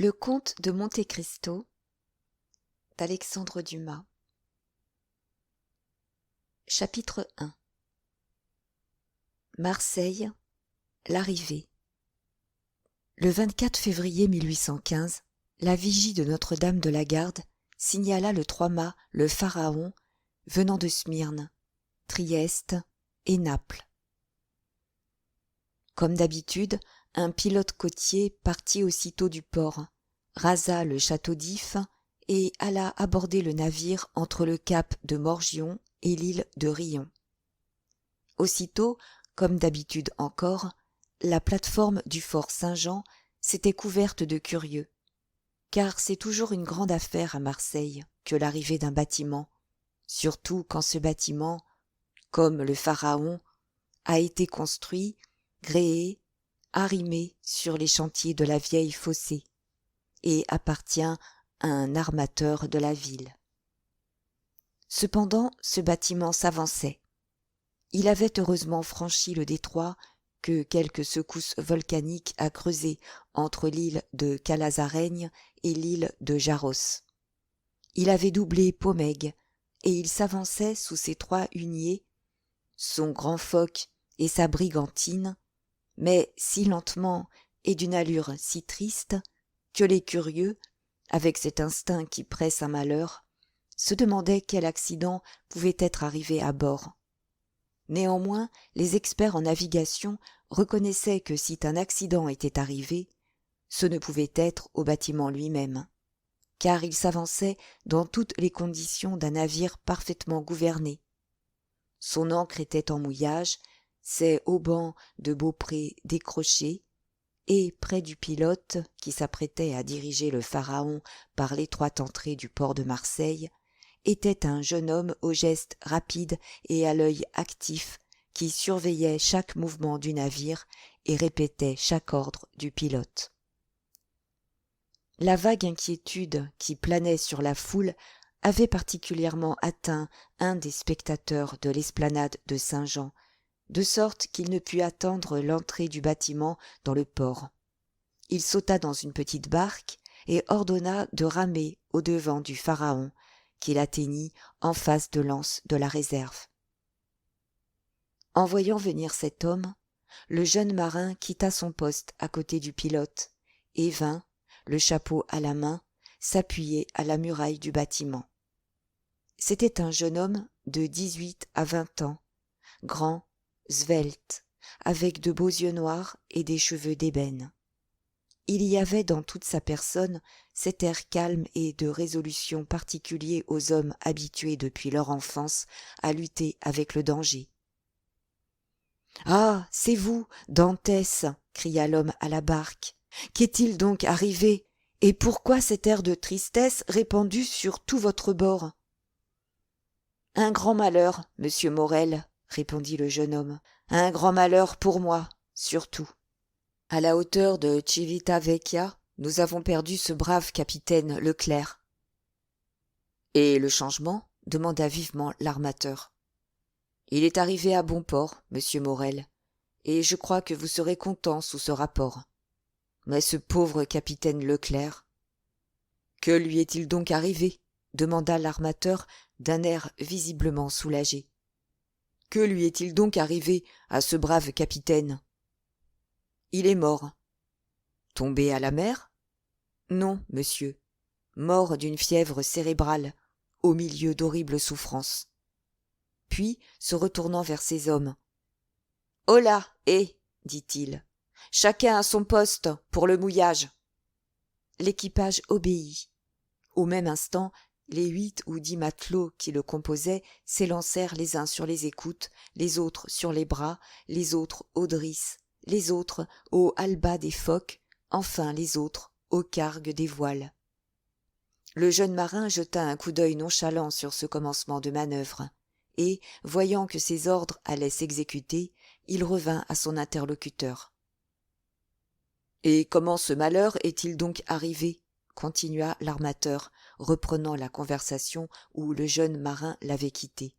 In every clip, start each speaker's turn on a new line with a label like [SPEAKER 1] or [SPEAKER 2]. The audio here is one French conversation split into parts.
[SPEAKER 1] Le comte de Monte Cristo d'Alexandre Dumas. Chapitre 1. Marseille, l'arrivée. Le 24 février 1815, la vigie de Notre-Dame de la Garde signala le 3 mâts le Pharaon venant de Smyrne, Trieste et Naples. Comme d'habitude, un pilote côtier partit aussitôt du port, rasa le château d'If et alla aborder le navire entre le cap de Morgion et l'île de Rion. Aussitôt, comme d'habitude encore, la plate-forme du fort Saint-Jean s'était couverte de curieux, car c'est toujours une grande affaire à Marseille que l'arrivée d'un bâtiment, surtout quand ce bâtiment, comme le Pharaon, a été construit, gréé, arrimé sur les chantiers de la vieille fossée, et appartient à un armateur de la ville. Cependant, ce bâtiment s'avançait. Il avait heureusement franchi le détroit que quelque secousse volcanique a creusé entre l'île de Calazaraigne et l'île de Jaros. Il avait doublé Pomègue, et il s'avançait sous ses 3 huniers, son grand foc et sa brigantine, mais si lentement et d'une allure si triste que les curieux, avec cet instinct qui presse un malheur, se demandaient quel accident pouvait être arrivé à bord. Néanmoins, les experts en navigation reconnaissaient que si un accident était arrivé, ce ne pouvait être au bâtiment lui-même, car il s'avançait dans toutes les conditions d'un navire parfaitement gouverné. Son ancre était en mouillage, ses haubans de beaupré décrochés, et près du pilote qui s'apprêtait à diriger le Pharaon par l'étroite entrée du port de Marseille, était un jeune homme au geste rapide et à l'œil actif qui surveillait chaque mouvement du navire et répétait chaque ordre du pilote. La vague inquiétude qui planait sur la foule avait particulièrement atteint un des spectateurs de l'esplanade de Saint-Jean, de sorte qu'il ne put attendre l'entrée du bâtiment dans le port. Il sauta dans une petite barque et ordonna de ramer au-devant du Pharaon, qu'il atteignit en face de l'anse de la réserve. En voyant venir cet homme, le jeune marin quitta son poste à côté du pilote et vint, le chapeau à la main, s'appuyer à la muraille du bâtiment. C'était un jeune homme de 18 à 20 ans, grand, svelte, avec de beaux yeux noirs et des cheveux d'ébène. Il y avait dans toute sa personne cet air calme et de résolution particulier aux hommes habitués depuis leur enfance à lutter avec le danger. « Ah, c'est vous, Dantès !» cria l'homme à la barque. « Qu'est-il donc arrivé, et pourquoi cet air de tristesse répandu sur tout votre bord ?»« Un grand malheur, monsieur Morel, » répondit le jeune homme. « Un grand malheur pour moi, surtout. À la hauteur de Civitavecchia, nous avons perdu ce brave capitaine Leclerc. »« Et le changement ?» demanda vivement l'armateur. « Il est arrivé à bon port, monsieur Morel, et je crois que vous serez content sous ce rapport. Mais ce pauvre capitaine Leclerc... »« Que lui est-il donc arrivé ?» demanda l'armateur d'un air visiblement soulagé. « Que lui est-il donc arrivé à ce brave capitaine ? » « Il est mort. »« Tombé à la mer ? » ?»« Non, monsieur. Mort d'une fièvre cérébrale, au milieu d'horribles souffrances. » Puis, se retournant vers ses hommes. « Holà, dit-il. « Chacun à son poste pour le mouillage. » L'équipage obéit. Au même instant, les 8 ou 10 matelots qui le composaient s'élancèrent les uns sur les écoutes, les autres sur les bras, les autres aux drisses, les autres aux halbas des focs, enfin les autres aux cargues des voiles. Le jeune marin jeta un coup d'œil nonchalant sur ce commencement de manœuvre, et, voyant que ses ordres allaient s'exécuter, il revint à son interlocuteur. « Et comment ce malheur est-il donc arrivé ?» continua l'armateur, reprenant la conversation où le jeune marin l'avait quittée.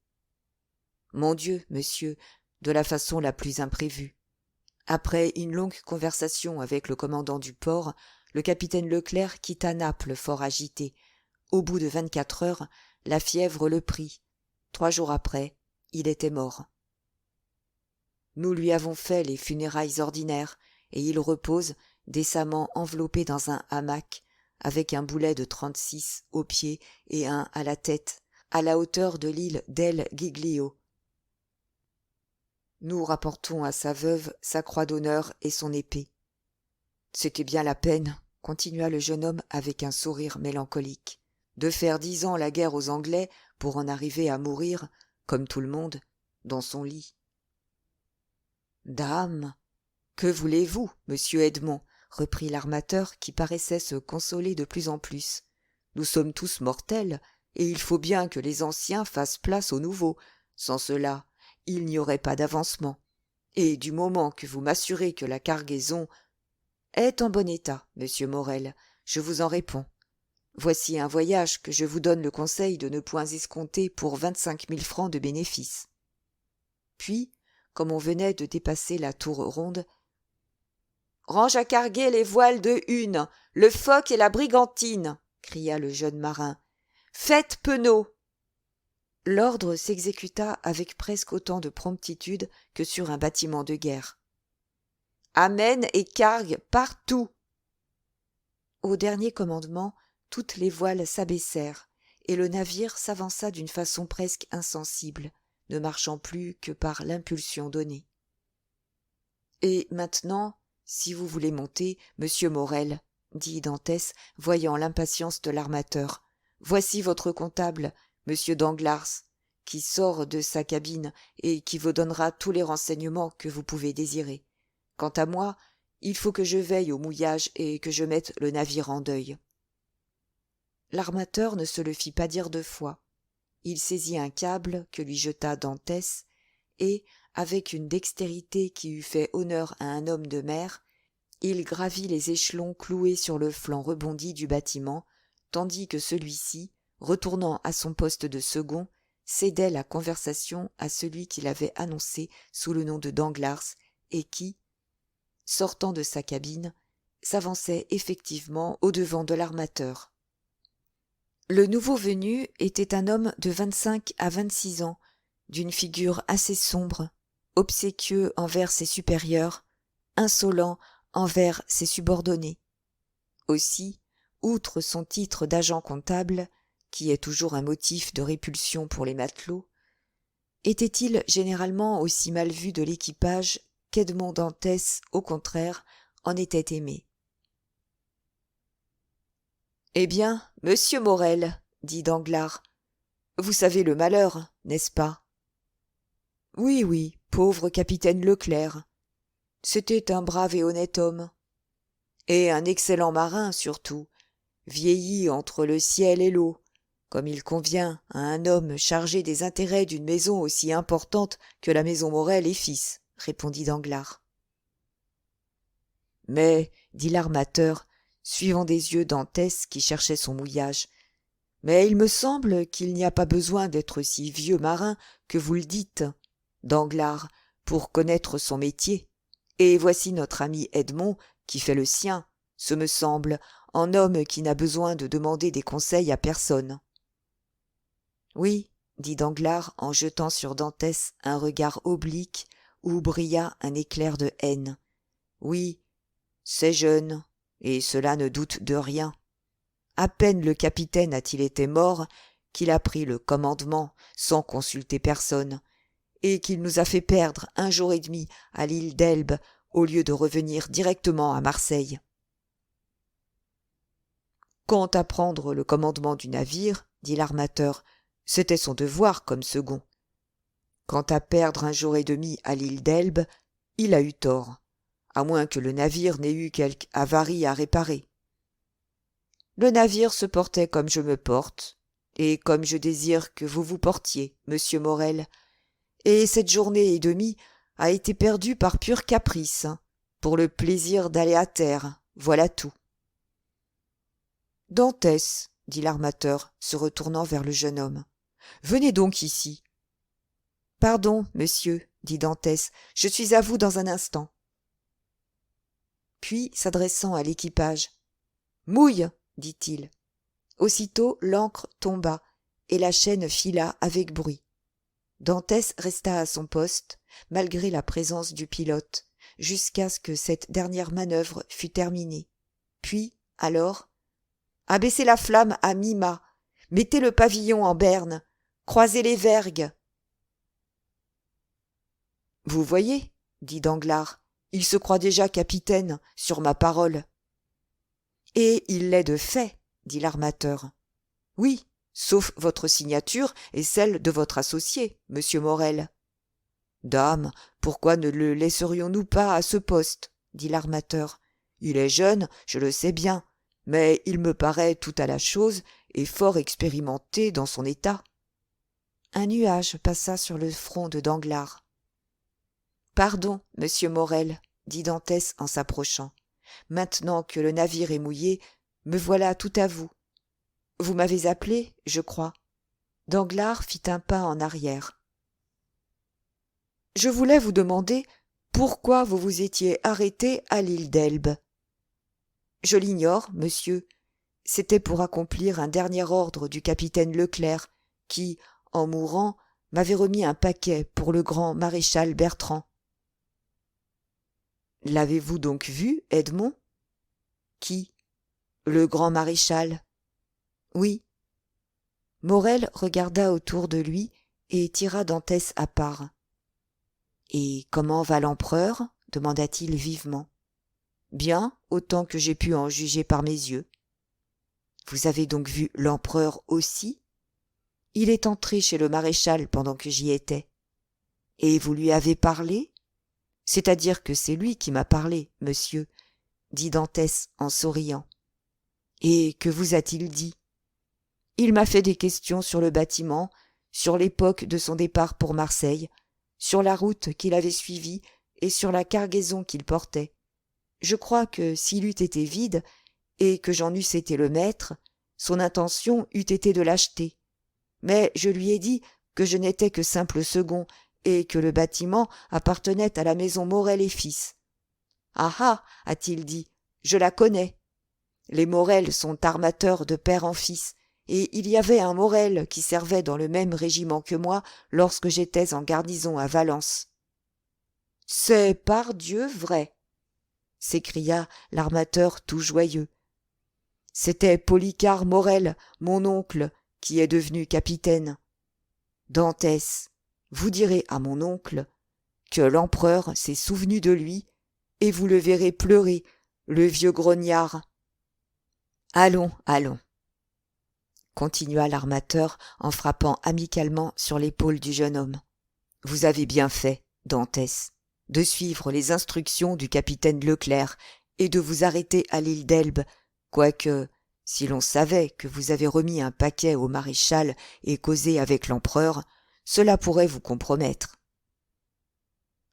[SPEAKER 1] « Mon Dieu, monsieur, de la façon la plus imprévue. Après une longue conversation avec le commandant du port, le capitaine Leclerc quitta Naples fort agité. Au bout de 24 heures, la fièvre le prit. 3 jours après, il était mort. Nous lui avons fait les funérailles ordinaires, et il repose, décemment enveloppé dans un hamac, avec un boulet de 36 aux pieds et un à la tête, à la hauteur de l'île d'El Giglio. Nous rapportons à sa veuve sa croix d'honneur et son épée. C'était bien la peine, continua le jeune homme avec un sourire mélancolique, de faire 10 ans la guerre aux Anglais pour en arriver à mourir, comme tout le monde, dans son lit. Dame, que voulez-vous, monsieur Edmond, reprit l'armateur qui paraissait se consoler de plus en plus. Nous sommes tous mortels, et il faut bien que les anciens fassent place aux nouveaux. Sans cela, il n'y aurait pas d'avancement. Et du moment que vous m'assurez que la cargaison est en bon état, monsieur Morel, je vous en réponds. Voici un voyage que je vous donne le conseil de ne point escompter pour 25 000 francs de bénéfice. Puis, comme on venait de dépasser la tour ronde, « Range à carguer les voiles de une, le Phoque et la brigantine !» cria le jeune marin. « Faites penaud !» L'ordre s'exécuta avec presque autant de promptitude que sur un bâtiment de guerre. « Amène et cargue partout !» Au dernier commandement, toutes les voiles s'abaissèrent, et le navire s'avança d'une façon presque insensible, ne marchant plus que par l'impulsion donnée. « Et maintenant, si vous voulez monter, monsieur Morel, dit Dantès, voyant l'impatience de l'armateur, voici votre comptable, monsieur Danglars, qui sort de sa cabine et qui vous donnera tous les renseignements que vous pouvez désirer. Quant à moi, il faut que je veille au mouillage et que je mette le navire en deuil. » L'armateur ne se le fit pas dire 2 fois. Il saisit un câble que lui jeta Dantès, et, avec une dextérité qui eût fait honneur à un homme de mer, il gravit les échelons cloués sur le flanc rebondi du bâtiment, tandis que celui-ci, retournant à son poste de second, cédait la conversation à celui qui l'avait annoncé sous le nom de Danglars et qui, sortant de sa cabine, s'avançait effectivement au-devant de l'armateur. Le nouveau venu était un homme de 25 à 26 ans, d'une figure assez sombre, obséquieux envers ses supérieurs, insolent envers ses subordonnés. Aussi, outre son titre d'agent comptable, qui est toujours un motif de répulsion pour les matelots, était-il généralement aussi mal vu de l'équipage qu'Edmond Dantès, au contraire, en était aimé. « Eh bien, monsieur Morel, dit Danglars, vous savez le malheur, n'est-ce pas ? » « Oui, oui, pauvre capitaine Leclerc. C'était un brave et honnête homme. Et un excellent marin, surtout, vieilli entre le ciel et l'eau, comme il convient à un homme chargé des intérêts d'une maison aussi importante que la maison Morel et fils, répondit Danglars. Mais, dit l'armateur, suivant des yeux Dantès qui cherchait son mouillage, mais il me semble qu'il n'y a pas besoin d'être si vieux marin que vous le dites, Danglars, pour connaître son métier. Et voici notre ami Edmond qui fait le sien, ce me semble, en homme qui n'a besoin de demander des conseils à personne. Oui, dit Danglars en jetant sur Dantès un regard oblique où brilla un éclair de haine. Oui, c'est jeune, et cela ne doute de rien. À peine le capitaine a-t-il été mort qu'il a pris le commandement sans consulter personne, et qu'il nous a fait perdre 1 jour et demi à l'île d'Elbe au lieu de revenir directement à Marseille. Quant à prendre le commandement du navire, dit l'armateur, c'était son devoir comme second. Quant à perdre 1 jour et demi à l'île d'Elbe, il a eu tort, à moins que le navire n'ait eu quelque avarie à réparer. Le navire se portait comme je me porte, et comme je désire que vous vous portiez, monsieur Morel, et cette journée et demie a été perdue par pur caprice, pour le plaisir d'aller à terre, voilà tout. Dantès, dit l'armateur, se retournant vers le jeune homme, venez donc ici. Pardon, monsieur, dit Dantès, je suis à vous dans un instant. Puis, s'adressant à l'équipage, Mouille, dit-il. Aussitôt l'ancre tomba, et la chaîne fila avec bruit. Dantès resta à son poste, malgré la présence du pilote, jusqu'à ce que cette dernière manœuvre fût terminée. Puis, alors, abaissez la flamme à mi-mât, mettez le pavillon en berne, croisez les vergues. Vous voyez, dit Danglars, il se croit déjà capitaine, sur ma parole. Et il l'est de fait, dit l'armateur. Oui, sauf votre signature et celle de votre associé, monsieur Morel. Dame, pourquoi ne le laisserions-nous pas à ce poste, dit l'armateur. Il est jeune, je le sais bien, mais il me paraît tout à la chose et fort expérimenté dans son état. Un nuage passa sur le front de Danglars. Pardon, monsieur Morel, dit Dantès en s'approchant. Maintenant que le navire est mouillé, me voilà tout à vous. Vous m'avez appelé, je crois. Danglars fit un pas en arrière. Je voulais vous demander pourquoi vous vous étiez arrêté à l'île d'Elbe. Je l'ignore, monsieur. C'était pour accomplir un dernier ordre du capitaine Leclerc, qui, en mourant, m'avait remis un paquet pour le grand maréchal Bertrand. L'avez-vous donc vu, Edmond? Qui? Le grand maréchal. Oui. Morel regarda autour de lui et tira Dantès à part. Et comment va l'empereur? Demanda-t-il vivement. Bien, autant que j'ai pu en juger par mes yeux. Vous avez donc vu l'empereur aussi? Il est entré chez le maréchal pendant que j'y étais. Et vous lui avez parlé? C'est-à-dire que c'est lui qui m'a parlé, monsieur, dit Dantès en souriant. Et que vous a-t-il dit? Il m'a fait des questions sur le bâtiment, sur l'époque de son départ pour Marseille, sur la route qu'il avait suivie et sur la cargaison qu'il portait. Je crois que s'il eût été vide, et que j'en eusse été le maître, son intention eût été de l'acheter. Mais je lui ai dit que je n'étais que simple second, et que le bâtiment appartenait à la maison Morel et Fils. Ah ah, a-t-il dit, je la connais. Les Morel sont armateurs de père en fils, et il y avait un Morel qui servait dans le même régiment que moi lorsque j'étais en garnison à Valence. C'est pardieu vrai, s'écria l'armateur tout joyeux. C'était Policar Morel, mon oncle, qui est devenu capitaine. Dantès, vous direz à mon oncle que l'empereur s'est souvenu de lui, et vous le verrez pleurer, le vieux grognard. Allons, allons, continua l'armateur en frappant amicalement sur l'épaule du jeune homme. Vous avez bien fait, Dantès, de suivre les instructions du capitaine Leclerc et de vous arrêter à l'île d'Elbe, quoique, si l'on savait que vous avez remis un paquet au maréchal et causé avec l'empereur, cela pourrait vous compromettre.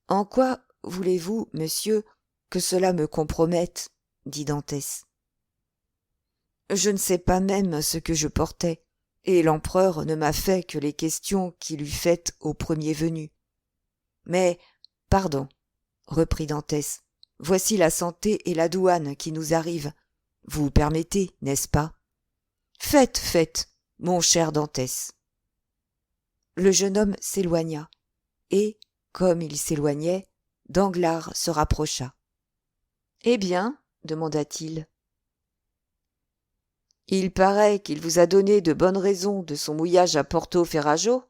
[SPEAKER 1] En quoi voulez-vous, monsieur, que cela me compromette? Dit Dantès. Je ne sais pas même ce que je portais, et l'empereur ne m'a fait que les questions qu'il eût faites au premier venu. Mais, pardon, reprit Dantès, voici la santé et la douane qui nous arrivent. Vous permettez, n'est-ce pas? Faites, faites, mon cher Dantès. Le jeune homme s'éloigna, et, comme il s'éloignait, Danglars se rapprocha. Eh bien, demanda-t-il. Il paraît qu'il vous a donné de bonnes raisons de son mouillage à Porto Ferrajo?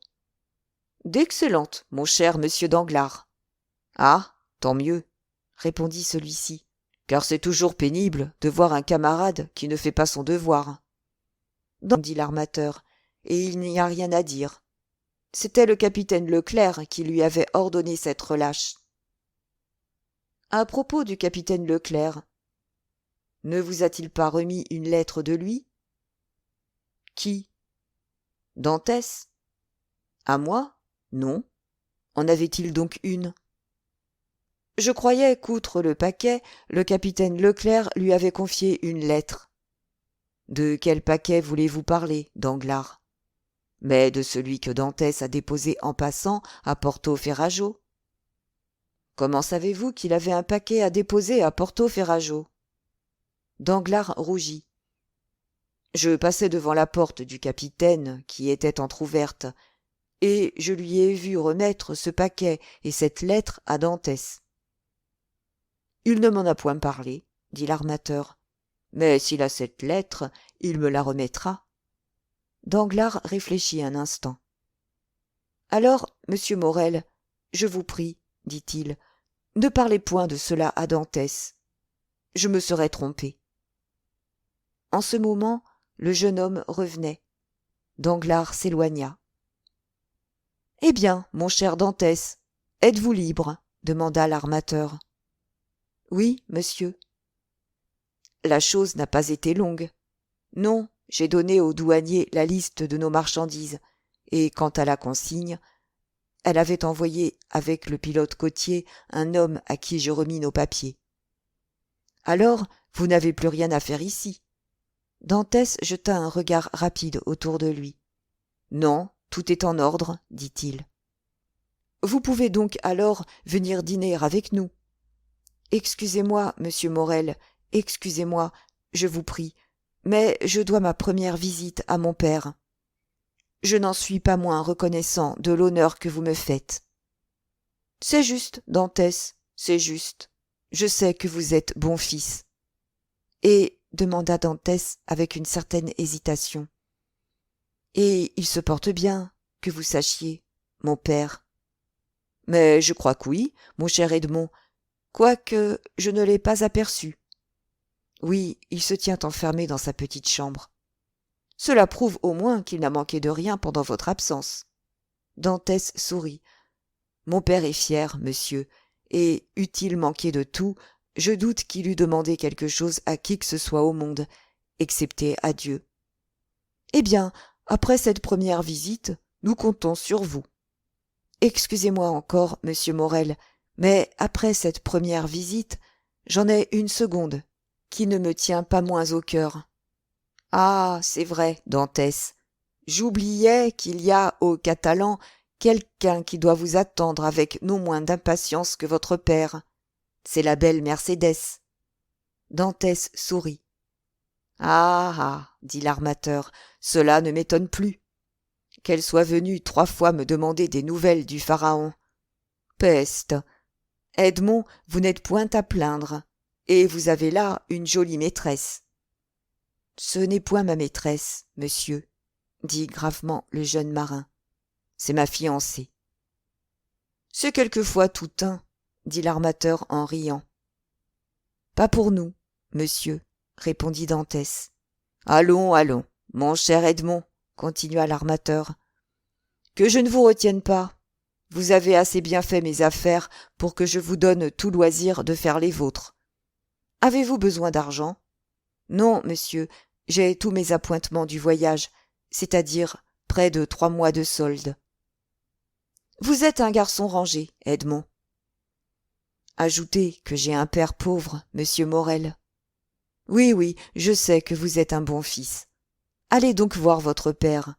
[SPEAKER 1] D'excellentes, mon cher monsieur Danglars. Ah, tant mieux, répondit celui-ci, car c'est toujours pénible de voir un camarade qui ne fait pas son devoir. Non, dit l'armateur, et il n'y a rien à dire. C'était le capitaine Leclerc qui lui avait ordonné cette relâche. À propos du capitaine Leclerc, ne vous a-t-il pas remis une lettre de lui? Qui? Dantès? À moi? Non. En avait-il donc une? Je croyais qu'outre le paquet, le capitaine Leclerc lui avait confié une lettre. De quel paquet voulez-vous parler, Danglars? Mais de celui que Dantès a déposé en passant à Porto Ferrajo. Comment savez-vous qu'il avait un paquet à déposer à Porto Ferrajo? Danglars rougit, Je passais devant la porte du capitaine, qui était entr'ouverte, et je lui ai vu remettre ce paquet et cette lettre à Dantès. Il ne m'en a point parlé, dit l'armateur, mais s'il a cette lettre, il me la remettra. Danglars réfléchit un instant. Alors, monsieur Morel, je vous prie, dit-il, ne parlez point de cela à Dantès. Je me serais trompé. En ce moment, le jeune homme revenait. Danglars s'éloigna. Eh bien, mon cher Dantès, êtes-vous libre demanda l'armateur. Oui, monsieur. La chose n'a pas été longue. Non, j'ai donné au douanier la liste de nos marchandises, et quant à la consigne, elle avait envoyé avec le pilote côtier un homme à qui je remis nos papiers. Alors, vous n'avez plus rien à faire ici. Dantès jeta un regard rapide autour de lui. Non, tout est en ordre, dit-il. Vous pouvez donc alors venir dîner avec nous. Excusez-moi, monsieur Morel, excusez-moi, je vous prie, mais je dois ma première visite à mon père. Je n'en suis pas moins reconnaissant de l'honneur que vous me faites. C'est juste, Dantès, c'est juste. Je sais que vous êtes bon fils. Et, demanda Dantès avec une certaine hésitation, et il se porte bien, que vous sachiez, mon père. Mais je crois que oui, mon cher Edmond, quoique je ne l'ai pas aperçu. Oui, il se tient enfermé dans sa petite chambre. Cela prouve au moins qu'il n'a manqué de rien pendant votre absence. Dantès sourit. Mon père est fier, monsieur, et, eût-il manqué de tout, je doute qu'il eût demandé quelque chose à qui que ce soit au monde, excepté à Dieu. Eh bien, après cette première visite, nous comptons sur vous. Excusez-moi encore, monsieur Morel, mais après cette première visite, j'en ai une seconde, qui ne me tient pas moins au cœur. Ah, c'est vrai, Dantès. J'oubliais qu'il y a aux Catalans quelqu'un qui doit vous attendre avec non moins d'impatience que votre père. C'est la belle Mercédès. Dantès sourit. Ah, ah, dit l'armateur, cela ne m'étonne plus. Qu'elle soit venue 3 fois me demander des nouvelles du pharaon. Peste. Edmond, vous n'êtes point à plaindre, et vous avez là une jolie maîtresse. Ce n'est point ma maîtresse, monsieur, dit gravement le jeune marin. C'est ma fiancée. C'est quelquefois tout un, dit l'armateur en riant. Pas pour nous, monsieur, répondit Dantès. Allons, allons, mon cher Edmond, continua l'armateur. Que je ne vous retienne pas. Vous avez assez bien fait mes affaires pour que je vous donne tout loisir de faire les vôtres. Avez-vous besoin d'argent? Non, monsieur, j'ai tous mes appointements du voyage, c'est-à-dire près de 3 mois de solde. Vous êtes un garçon rangé, Edmond. Ajoutez que j'ai un père pauvre, monsieur Morel. Oui, oui, je sais que vous êtes un bon fils. Allez donc voir votre père.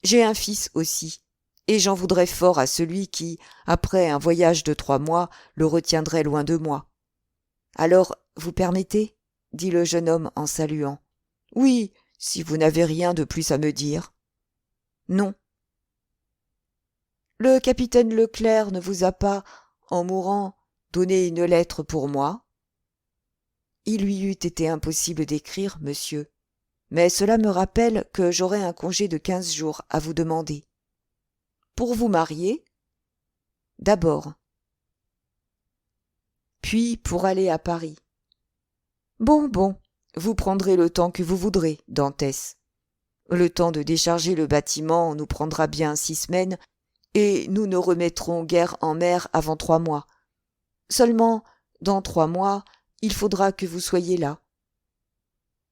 [SPEAKER 1] J'ai un fils aussi, et j'en voudrais fort à celui qui, après un voyage de 3 mois, le retiendrait loin de moi. Alors, vous permettez? Dit le jeune homme en saluant. Oui, si vous n'avez rien de plus à me dire. Non. Le capitaine Leclerc ne vous a pas, en mourant, donné une lettre pour moi? Il lui eût été impossible d'écrire, monsieur, mais cela me rappelle que j'aurai un congé de 15 jours à vous demander. Pour vous marier? D'abord. Puis pour aller à Paris. Bon, bon, vous prendrez le temps que vous voudrez, Dantès. Le temps de décharger le bâtiment nous prendra bien 6 semaines, et nous ne remettrons guère en mer avant 3 mois. Seulement, dans 3 mois, il faudra que vous soyez là.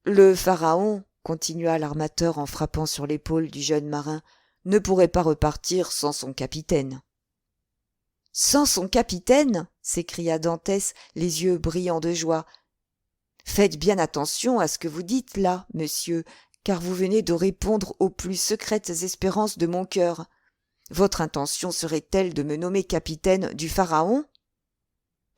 [SPEAKER 1] Le pharaon, continua l'armateur en frappant sur l'épaule du jeune marin, ne pourrait pas repartir sans son capitaine. Sans son capitaine? S'écria Dantès, les yeux brillants de joie. Faites bien attention à ce que vous dites là, monsieur, car vous venez de répondre aux plus secrètes espérances de mon cœur. Votre intention serait-elle de me nommer capitaine du pharaon?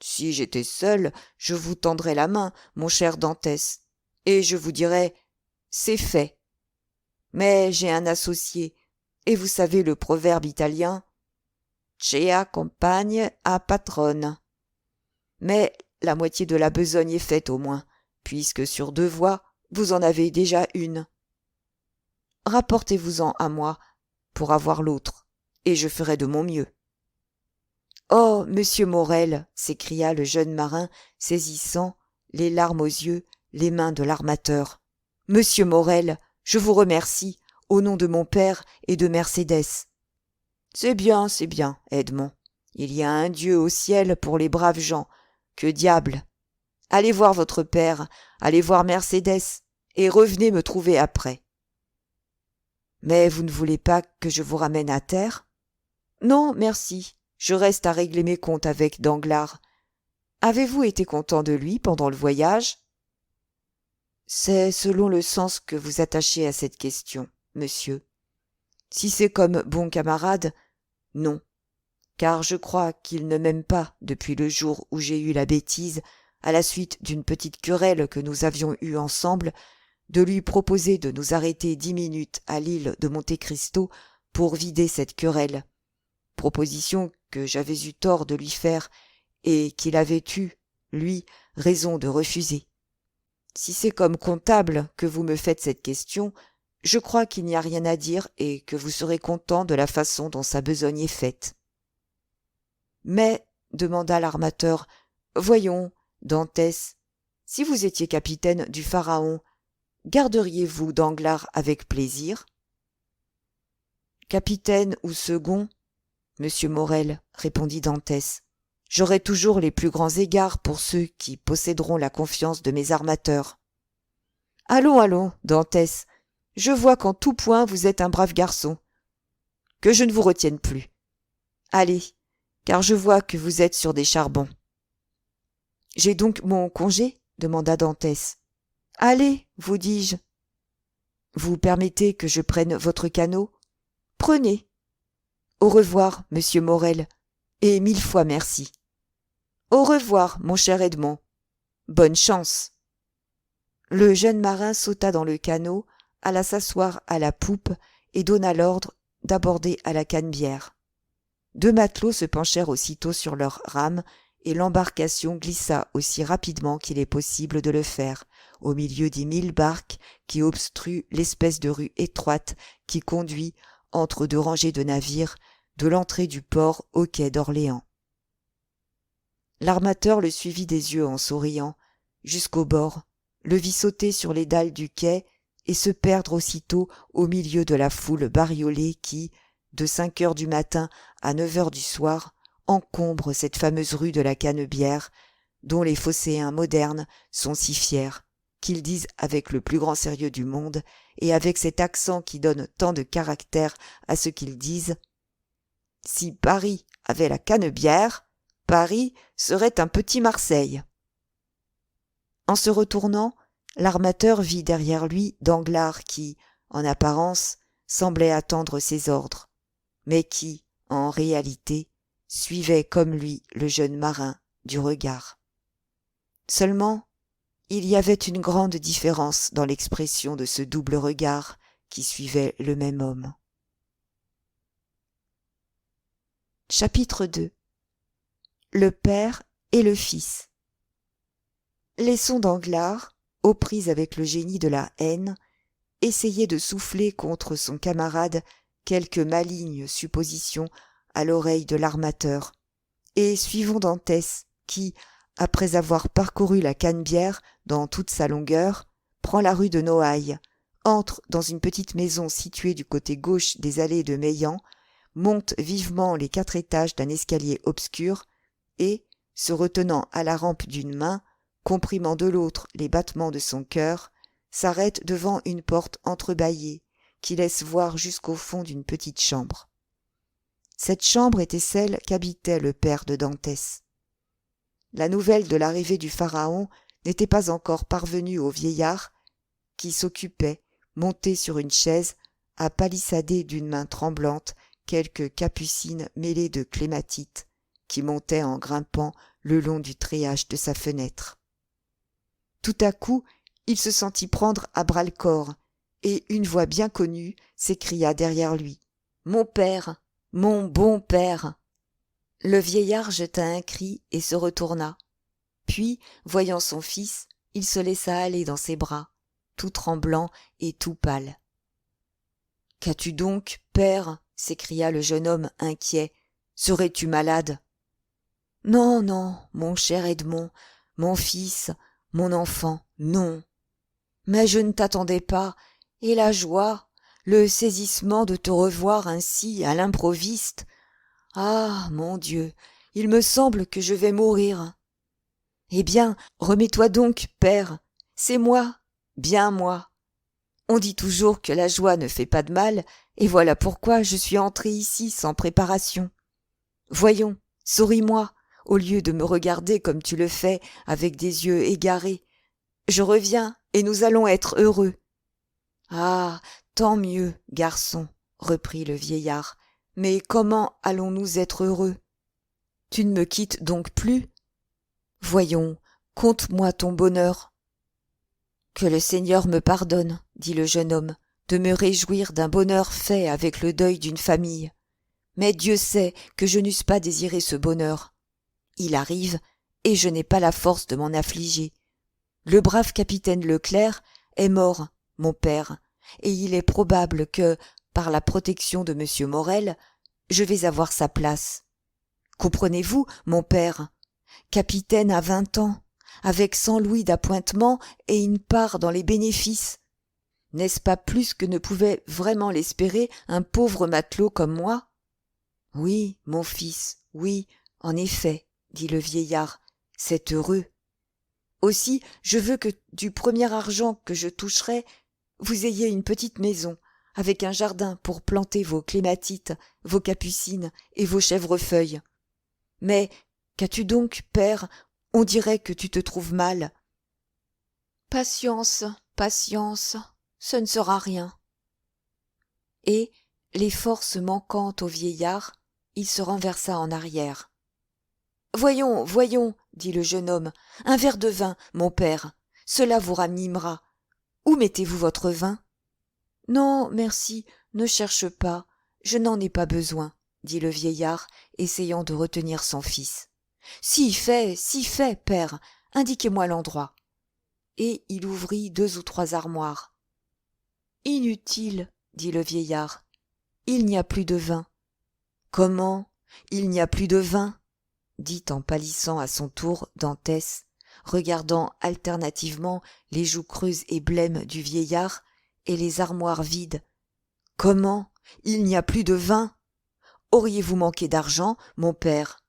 [SPEAKER 1] Si j'étais seul, je vous tendrais la main, mon cher Dantès, et je vous dirais c'est fait. Mais j'ai un associé, et vous savez le proverbe italien « Cea compagne a patronne ». Mais la moitié de la besogne est faite au moins, puisque sur 2 voies, vous en avez déjà une. Rapportez-vous-en à moi pour avoir l'autre, et je ferai de mon mieux. Oh, monsieur Morel, s'écria le jeune marin, saisissant, les larmes aux yeux, les mains de l'armateur. Monsieur Morel, je vous remercie, au nom de mon père et de Mercédès. C'est bien, Edmond. Il y a un Dieu au ciel pour les braves gens. Que diable! Allez voir votre père, allez voir Mercédès, et revenez me trouver après. Mais vous ne voulez pas que je vous ramène à terre? Non, merci. Je reste à régler mes comptes avec Danglars. Avez-vous été content de lui pendant le voyage? C'est selon le sens que vous attachez à cette question, monsieur. Si c'est comme bon camarade, non, car je crois qu'il ne m'aime pas depuis le jour où j'ai eu la bêtise, à la suite d'une petite querelle que nous avions eue ensemble, de lui proposer de nous arrêter 10 minutes à l'île de Monte Cristo pour vider cette querelle. Proposition que j'avais eu tort de lui faire et qu'il avait eu, lui, raison de refuser. Si c'est comme comptable que vous me faites cette question, je crois qu'il n'y a rien à dire et que vous serez content de la façon dont sa besogne est faite. Mais, demanda l'armateur, voyons, Dantès, si vous étiez capitaine du Pharaon, garderiez-vous Danglars avec plaisir? Capitaine ou second, monsieur Morel, répondit Dantès, j'aurai toujours les plus grands égards pour ceux qui posséderont la confiance de mes armateurs. Allons, Dantès, je vois qu'en tout point vous êtes un brave garçon. Que je ne vous retienne plus. Allez, car je vois que vous êtes sur des charbons. J'ai donc mon congé? Demanda Dantès. Allez, vous dis-je. Vous permettez que je prenne votre canot? Prenez. Au revoir, monsieur Morel, et 1000 fois merci. Au revoir, mon cher Edmond. Bonne chance. Le jeune marin sauta dans le canot, alla s'asseoir à la poupe et donna l'ordre d'aborder à la canebière. 2 matelots se penchèrent aussitôt sur leurs rames, et l'embarcation glissa aussi rapidement qu'il est possible de le faire, au milieu des 1000 barques qui obstruent l'espèce de rue étroite qui conduit, entre 2 rangées de navires, de l'entrée du port au quai d'Orléans. L'armateur le suivit des yeux en souriant, jusqu'au bord, le vit sauter sur les dalles du quai et se perdre aussitôt au milieu de la foule bariolée qui, de 5 heures du matin à 9 heures du soir, encombre cette fameuse rue de la Canebière, dont les phocéens modernes sont si fiers, qu'ils disent avec le plus grand sérieux du monde, et avec cet accent qui donne tant de caractère à ce qu'ils disent, « Si Paris avait la Canebière, Paris serait un petit Marseille. » En se retournant, l'armateur vit derrière lui Danglars qui, en apparence, semblait attendre ses ordres, mais qui, en réalité, suivait comme lui le jeune marin du regard. Seulement, il y avait une grande différence dans l'expression de ce double regard qui suivait le même homme. Chapitre 2. Le père et le fils. Laissons Danglars, aux prises avec le génie de la haine, essayer de souffler contre son camarade quelques malignes suppositions à l'oreille de l'armateur, et suivons Dantès, qui, après avoir parcouru la Canebière dans toute sa longueur, prend la rue de Noailles, entre dans une petite maison située du côté gauche des allées de Meilhan, monte vivement les 4 étages d'un escalier obscur, et, se retenant à la rampe d'une main, comprimant de l'autre les battements de son cœur, s'arrête devant une porte entrebâillée, qui laisse voir jusqu'au fond d'une petite chambre. Cette chambre était celle qu'habitait le père de Dantès. La nouvelle de l'arrivée du Pharaon n'était pas encore parvenue au vieillard, qui s'occupait, monté sur une chaise, à palissader d'une main tremblante quelques capucines mêlées de clématite, qui montaient en grimpant le long du treillage de sa fenêtre. Tout à coup, il se sentit prendre à bras-le-corps, et une voix bien connue s'écria derrière lui. « Mon père, mon bon père !» Le vieillard jeta un cri et se retourna. Puis, voyant son fils, il se laissa aller dans ses bras, tout tremblant et tout pâle. « Qu'as-tu donc, père ?» s'écria le jeune homme inquiet. « Serais-tu malade ?»« Non, non, mon cher Edmond, mon fils, mon enfant, non. Mais je ne t'attendais pas, et la joie, le saisissement de te revoir ainsi à l'improviste. Ah, mon Dieu, il me semble que je vais mourir. Eh bien, remets-toi donc, père, c'est moi, bien moi. On dit toujours que la joie ne fait pas de mal, et voilà pourquoi je suis entré ici sans préparation. Voyons, souris-moi, au lieu de me regarder comme tu le fais, avec des yeux égarés. Je reviens, et nous allons être heureux. Ah, tant mieux, garçon, reprit le vieillard, mais comment allons-nous être heureux? Tu ne me quittes donc plus? Voyons, conte-moi ton bonheur. Que le Seigneur me pardonne, dit le jeune homme, de me réjouir d'un bonheur fait avec le deuil d'une famille. Mais Dieu sait que je n'eusse pas désiré ce bonheur. Il arrive, et je n'ai pas la force de m'en affliger. Le brave capitaine Leclerc est mort, mon père, et il est probable que, par la protection de M. Morel, je vais avoir sa place. Comprenez-vous, mon père, capitaine à 20 ans, avec 100 louis d'appointement et une part dans les bénéfices. N'est-ce pas plus que ne pouvait vraiment l'espérer un pauvre matelot comme moi? Oui, mon fils, oui, en effet, dit le vieillard, c'est heureux. Aussi, je veux que du premier argent que je toucherai, vous ayez une petite maison, avec un jardin pour planter vos clématites, vos capucines et vos chèvrefeuilles. Mais qu'as-tu donc, père? On dirait que tu te trouves mal. Patience, patience, ce ne sera rien. Et, les forces manquant au vieillard, il se renversa en arrière. Voyons, voyons, dit le jeune homme, un verre de vin, mon père, cela vous ranimera. Où mettez-vous votre vin? Non, merci, ne cherche pas, je n'en ai pas besoin, dit le vieillard, essayant de retenir son fils. Si fait, père, indiquez-moi l'endroit. Et il ouvrit 2 ou 3 armoires. Inutile, dit le vieillard, il n'y a plus de vin. Comment, il n'y a plus de vin? Dit en pâlissant à son tour Dantès, regardant alternativement les joues creuses et blêmes du vieillard et les armoires vides. Comment, il n'y a plus de vin? Auriez-vous manqué d'argent, mon père?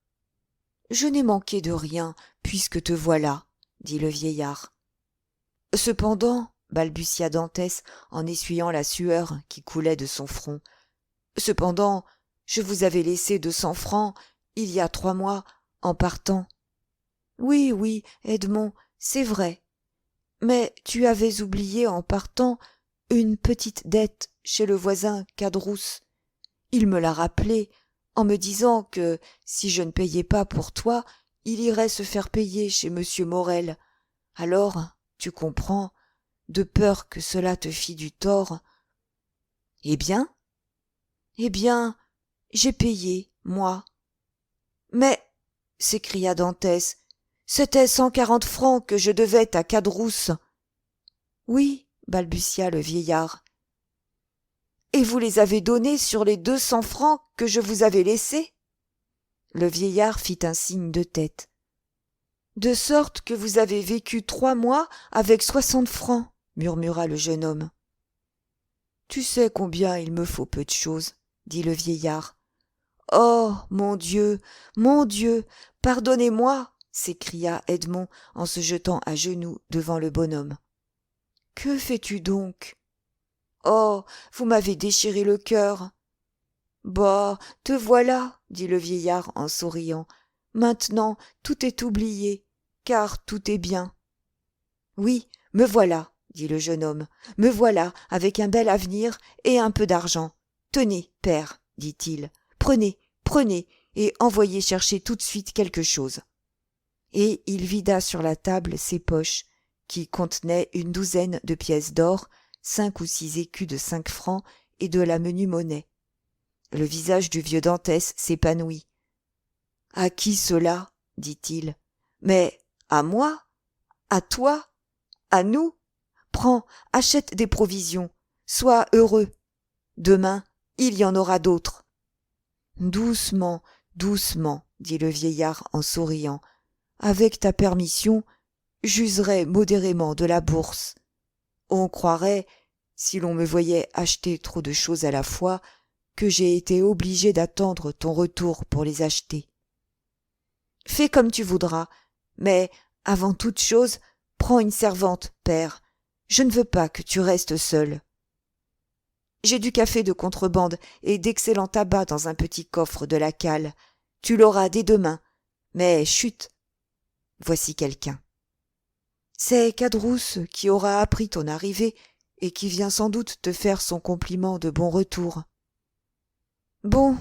[SPEAKER 1] Je n'ai manqué de rien, puisque te voilà, dit le vieillard. Cependant, balbutia Dantès en essuyant la sueur qui coulait de son front, cependant, je vous avais laissé 200 francs, il y a 3 mois, en partant. Oui, oui, Edmond, c'est vrai. Mais tu avais oublié en partant une petite dette chez le voisin Cadrousse. Il me l'a rappelé, en me disant que, si je ne payais pas pour toi, il irait se faire payer chez M. Morel. Alors, tu comprends, de peur que cela te fît du tort. Eh bien, j'ai payé, moi. Mais, s'écria Dantès, c'était 140 francs que je devais à Cadrousse. Oui, balbutia le vieillard. Et vous les avez donnés sur les 200 francs que je vous avais laissés? Le vieillard fit un signe de tête. De sorte que vous avez vécu 3 mois avec 60 francs, murmura le jeune homme. Tu sais combien il me faut peu de choses, dit le vieillard. Oh, mon Dieu, pardonnez-moi, s'écria Edmond en se jetant à genoux devant le bonhomme. Que fais-tu donc? Oh, vous m'avez déchiré le cœur. Bah, te voilà, dit le vieillard en souriant. Maintenant, tout est oublié, car tout est bien. Oui, me voilà, dit le jeune homme, me voilà avec un bel avenir et un peu d'argent. Tenez, père, dit-il, prenez, et envoyez chercher tout de suite quelque chose. Et il vida sur la table ses poches, qui contenaient une 12aine de pièces d'or, 5 ou 6 écus de 5 francs et de la menue monnaie. Le visage du vieux Dantès s'épanouit. « À qui cela ?» dit-il. « Mais à moi? À toi? À nous? Prends, achète des provisions. Sois heureux. Demain, il y en aura d'autres. » « Doucement, doucement, dit le vieillard en souriant. Avec ta permission, j'userai modérément de la bourse. On croirait, si l'on me voyait acheter trop de choses à la fois, que j'ai été obligé d'attendre ton retour pour les acheter. Fais comme tu voudras, mais, avant toute chose, prends une servante, père. Je ne veux pas que tu restes seul. J'ai du café de contrebande et d'excellent tabac dans un petit coffre de la cale. Tu l'auras dès demain. Mais chut! Voici quelqu'un. C'est Cadrousse qui aura appris ton arrivée et qui vient sans doute te faire son compliment de bon retour. Bon,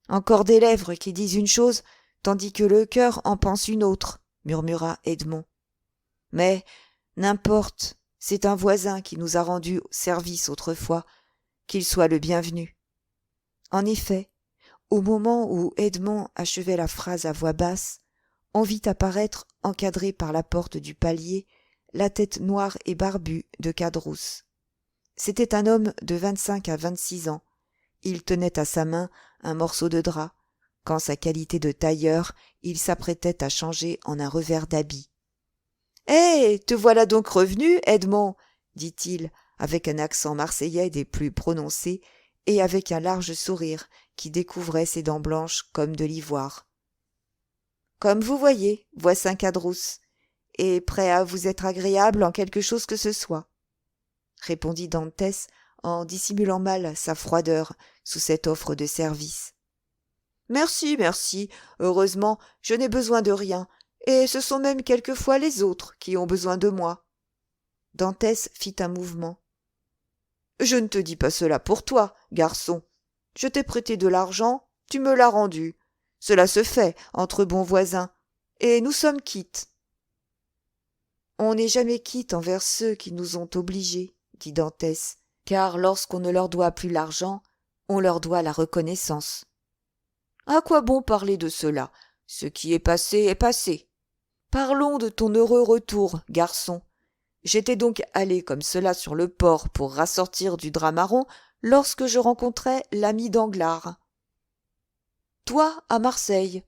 [SPEAKER 1] encore des lèvres qui disent une chose, tandis que le cœur en pense une autre, murmura Edmond. Mais, n'importe, c'est un voisin qui nous a rendu service autrefois, qu'il soit le bienvenu. En effet, au moment où Edmond achevait la phrase à voix basse, on vit apparaître, encadrée par la porte du palier, la tête noire et barbue de Cadrousse. C'était un homme de 25 à 26 ans. Il tenait à sa main un morceau de drap, qu'en sa qualité de tailleur, il s'apprêtait à changer en un revers d'habit. « Eh, te voilà donc revenu, Edmond !» dit-il, avec un accent marseillais des plus prononcés et avec un large sourire qui découvrait ses dents blanches comme de l'ivoire. « Comme vous voyez, voici un Cadrousse, et prêt à vous être agréable en quelque chose que ce soit, » répondit Dantès en dissimulant mal sa froideur sous cette offre de service. « Merci, merci, heureusement, je n'ai besoin de rien, et ce sont même quelquefois les autres qui ont besoin de moi. » Dantès fit un mouvement. « Je ne te dis pas cela pour toi, garçon. Je t'ai prêté de l'argent, tu me l'as rendu. Cela se fait entre bons voisins, et nous sommes quittes. » « On n'est jamais quitte envers ceux qui nous ont obligés, » dit Dantès, « car lorsqu'on ne leur doit plus l'argent, on leur doit la reconnaissance. »« À quoi bon parler de cela? Ce qui est passé est passé. Parlons de ton heureux retour, garçon. J'étais donc allé comme cela sur le port pour rassortir du drap marron lorsque je rencontrai l'ami Danglars. »« Toi, à Marseille ?»«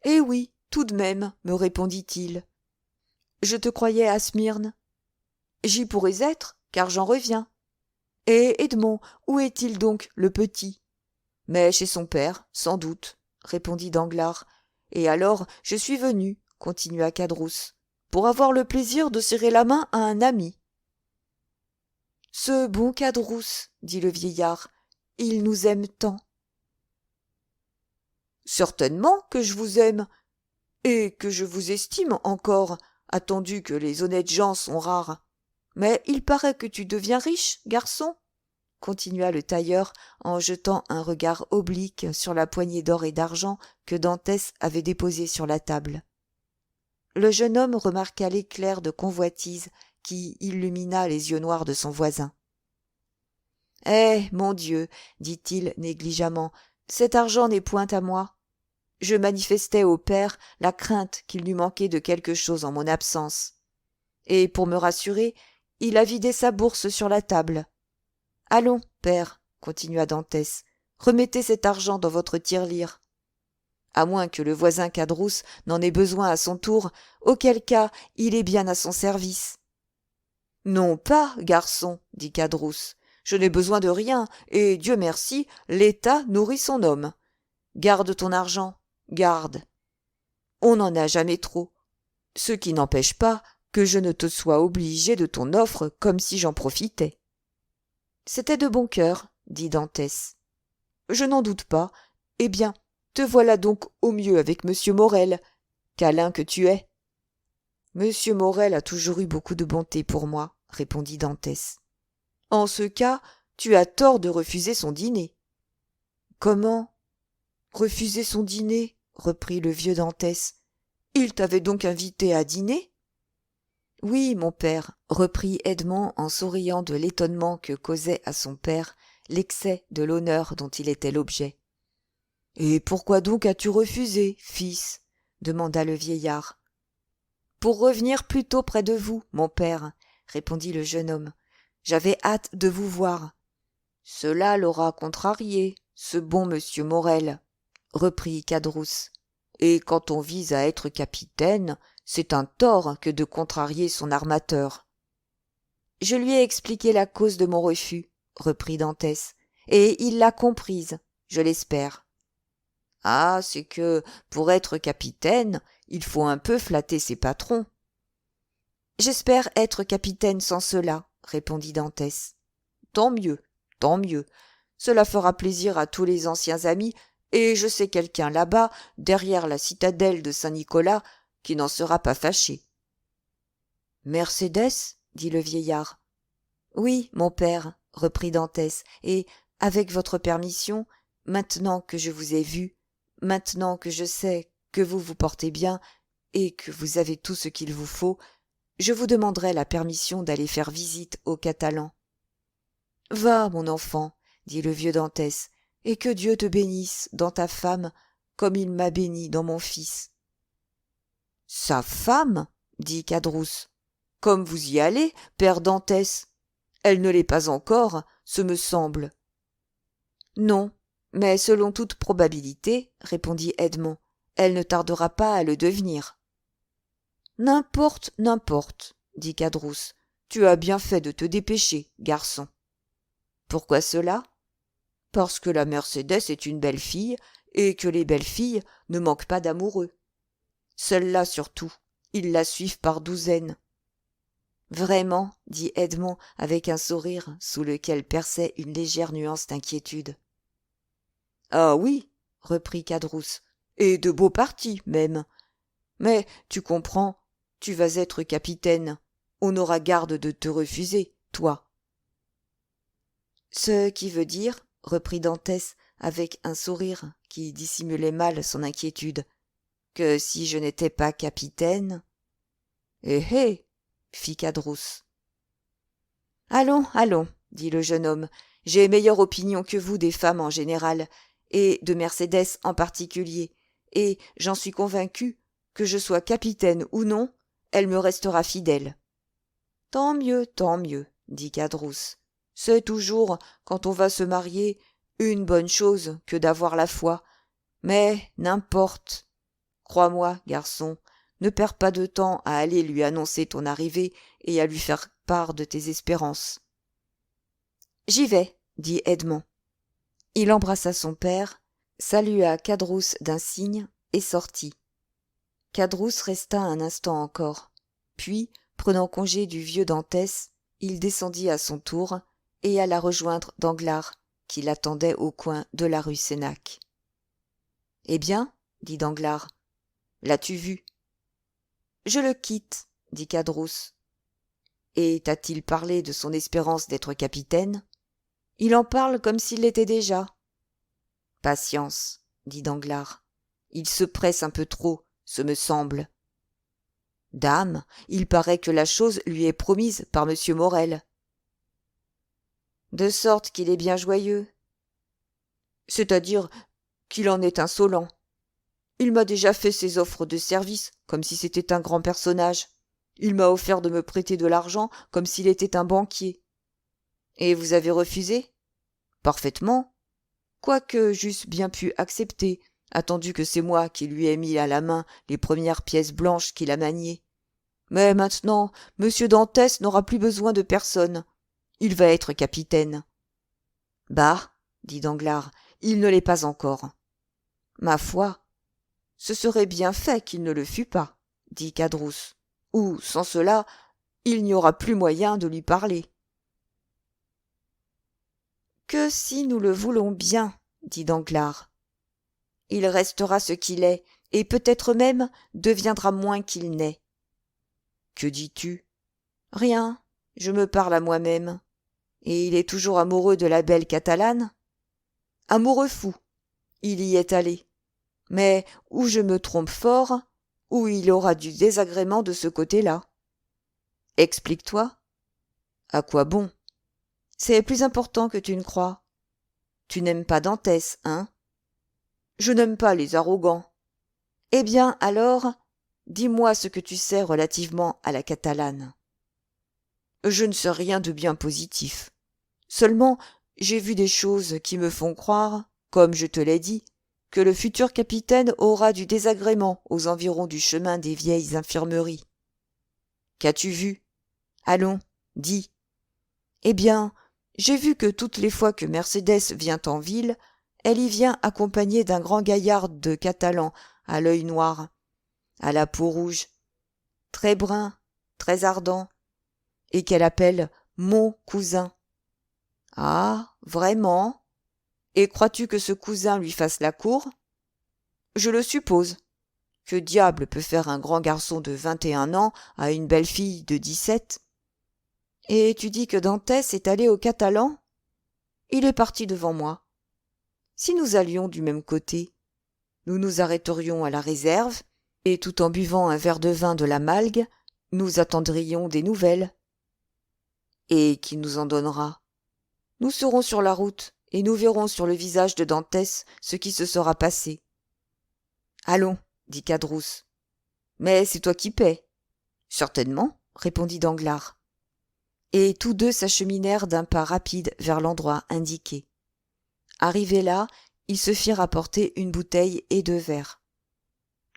[SPEAKER 1] Eh oui, tout de même, me répondit-il. »« Je te croyais à Smyrne. »« J'y pourrais être, car j'en reviens. »« Et Edmond, où est-il donc, le petit ?»« Mais chez son père, sans doute, » répondit Danglars. « Et alors, je suis venu, » continua Cadrousse, « pour avoir le plaisir de serrer la main à un ami. »« Ce bon Cadrousse, » dit le vieillard, « il nous aime tant. »« Certainement que je vous aime, et que je vous estime encore, attendu que les honnêtes gens sont rares. Mais il paraît que tu deviens riche, garçon, » continua le tailleur en jetant un regard oblique sur la poignée d'or et d'argent que Dantès avait déposée sur la table. Le jeune homme remarqua l'éclair de convoitise qui illumina les yeux noirs de son voisin. « Eh, mon Dieu, dit-il négligemment, cet argent n'est point à moi. Je manifestais au père la crainte qu'il n'eût manqué de quelque chose en mon absence. Et pour me rassurer, il a vidé sa bourse sur la table. Allons, père, continua Dantès, remettez cet argent dans votre tirelire. À moins que le voisin Cadrousse n'en ait besoin à son tour, auquel cas il est bien à son service. « Non pas, garçon, dit Cadrousse, je n'ai besoin de rien, et Dieu merci, l'État nourrit son homme. Garde ton argent, garde. On n'en a jamais trop, ce qui n'empêche pas que je ne te sois obligé de ton offre comme si j'en profitais. » C'était de bon cœur, dit Dantès. « Je n'en doute pas. Eh bien, te voilà donc au mieux avec monsieur Morel, câlin que tu es. »« Monsieur Morel a toujours eu beaucoup de bonté pour moi, » répondit Dantès. « En ce cas, tu as tort de refuser son dîner. »« Comment ? Refuser son dîner ?» reprit le vieux Dantès. « Il t'avait donc invité à dîner ? » Oui, mon père, reprit Edmond en souriant de l'étonnement que causait à son père l'excès de l'honneur dont il était l'objet. Et pourquoi donc as-tu refusé, fils demanda le vieillard. Pour revenir plus tôt près de vous, mon père, répondit le jeune homme. J'avais hâte de vous voir. Cela l'aura contrarié, ce bon monsieur Morel, reprit Cadrousse. Et quand on vise à être capitaine, c'est un tort que de contrarier son armateur. Je lui ai expliqué la cause de mon refus, reprit Dantès, et il l'a comprise, je l'espère. Ah, c'est que, pour être capitaine, il faut un peu flatter ses patrons. J'espère être capitaine sans cela, répondit Dantès. Tant mieux, tant mieux. Cela fera plaisir à tous les anciens amis, et je sais quelqu'un là-bas, derrière la citadelle de Saint-Nicolas, qui n'en sera pas fâché. Mercédès, dit le vieillard. Oui, mon père, reprit Dantès, et, avec votre permission, maintenant que je vous ai vu, maintenant que je sais que vous vous portez bien, et que vous avez tout ce qu'il vous faut, je vous demanderai la permission d'aller faire visite aux Catalans. Va, mon enfant, dit le vieux Dantès, et que Dieu te bénisse dans ta femme comme il m'a béni dans mon fils. Sa femme, dit Cadrousse. Comme vous y allez, père Dantès. Elle ne l'est pas encore, ce me semble. Non, mais selon toute probabilité, répondit Edmond, elle ne tardera pas à le devenir. N'importe, n'importe, dit Cadrousse. Tu as bien fait de te dépêcher, garçon. Pourquoi cela? Parce que la Mercédès est une belle fille, et que les belles filles ne manquent pas d'amoureux. Celle-là surtout, ils la suivent par douzaines. Vraiment, dit Edmond avec un sourire sous lequel perçait une légère nuance d'inquiétude. Ah oui, reprit Cadrousse, et de beaux partis même. Mais, tu comprends, tu vas être capitaine. On aura garde de te refuser, toi. Ce qui veut dire, reprit Dantès avec un sourire qui dissimulait mal son inquiétude, que si je n'étais pas capitaine. Eh eh, fit Cadrousse. Allons, allons, dit le jeune homme, j'ai meilleure opinion que vous des femmes en général, et de Mercédès en particulier, et j'en suis convaincu, que je sois capitaine ou non, elle me restera fidèle. Tant mieux, dit Cadrousse. C'est toujours, quand on va se marier, une bonne chose que d'avoir la foi. Mais n'importe. Crois-moi, garçon, ne perds pas de temps à aller lui annoncer ton arrivée et à lui faire part de tes espérances. J'y vais, dit Edmond. Il embrassa son père, salua Cadrousse d'un signe et sortit. Cadrousse resta un instant encore. Puis, prenant congé du vieux Dantès, il descendit à son tour et alla rejoindre Danglars, qui l'attendait au coin de la rue Sénac. « Eh bien, dit Danglars, l'as-tu vu ?»« Je le quitte, dit Cadrousse. »« Et t'a-t-il parlé de son espérance d'être capitaine ?»« Il en parle comme s'il l'était déjà. »« Patience, dit Danglars. Il se presse un peu trop, ce me semble. »« Dame, il paraît que la chose lui est promise par monsieur Morel. »« De sorte qu'il est bien joyeux. »« C'est-à-dire qu'il en est insolent. Il m'a déjà fait ses offres de service, comme si c'était un grand personnage. Il m'a offert de me prêter de l'argent, comme s'il était un banquier. Et vous avez refusé ? Parfaitement. Quoique j'eusse bien pu accepter, attendu que c'est moi qui lui ai mis à la main les premières pièces blanches qu'il a maniées. Mais maintenant, monsieur Dantès n'aura plus besoin de personne. Il va être capitaine. Bah, dit Danglars, il ne l'est pas encore. Ma foi, ce serait bien fait qu'il ne le fût pas, dit Cadrousse, ou, sans cela, il n'y aura plus moyen de lui parler. Que si nous le voulons bien, dit Danglars. Il restera ce qu'il est, et peut-être même deviendra moins qu'il n'est. Que dis-tu ? Rien, je me parle à moi-même. Et il est toujours amoureux de la belle Catalane ? Amoureux fou, il y est allé. Mais ou je me trompe fort, ou il aura du désagrément de ce côté-là. Explique-toi. À quoi bon? C'est plus important que tu ne crois. Tu n'aimes pas Dantès, hein? Je n'aime pas les arrogants. Eh bien, alors, dis-moi ce que tu sais relativement à la Catalane. Je ne sais rien de bien positif. Seulement, j'ai vu des choses qui me font croire, comme je te l'ai dit, que le futur capitaine aura du désagrément aux environs du chemin des vieilles infirmeries. Qu'as-tu vu? Allons, dis. Eh bien, j'ai vu que toutes les fois que Mercédès vient en ville, elle y vient accompagnée d'un grand gaillard de Catalan à l'œil noir, à la peau rouge, très brun, très ardent, et qu'elle appelle mon cousin. Ah, vraiment? Et crois-tu que ce cousin lui fasse la cour? Je le suppose. Que diable peut faire un grand garçon de 21 ans à une belle fille de 17? Et tu dis que Dantès est allé au Catalan? Il est parti devant moi. Si nous allions du même côté, nous nous arrêterions à la réserve, et tout en buvant un verre de vin de la Malgue, nous attendrions des nouvelles. Et qui nous en donnera? Nous serons sur la route, et nous verrons sur le visage de Dantès ce qui se sera passé. Allons, dit Cadrousse. Mais c'est toi qui paies. Certainement, répondit Danglars. Et tous deux s'acheminèrent d'un pas rapide vers l'endroit indiqué. Arrivés là, ils se firent apporter une bouteille et 2 verres.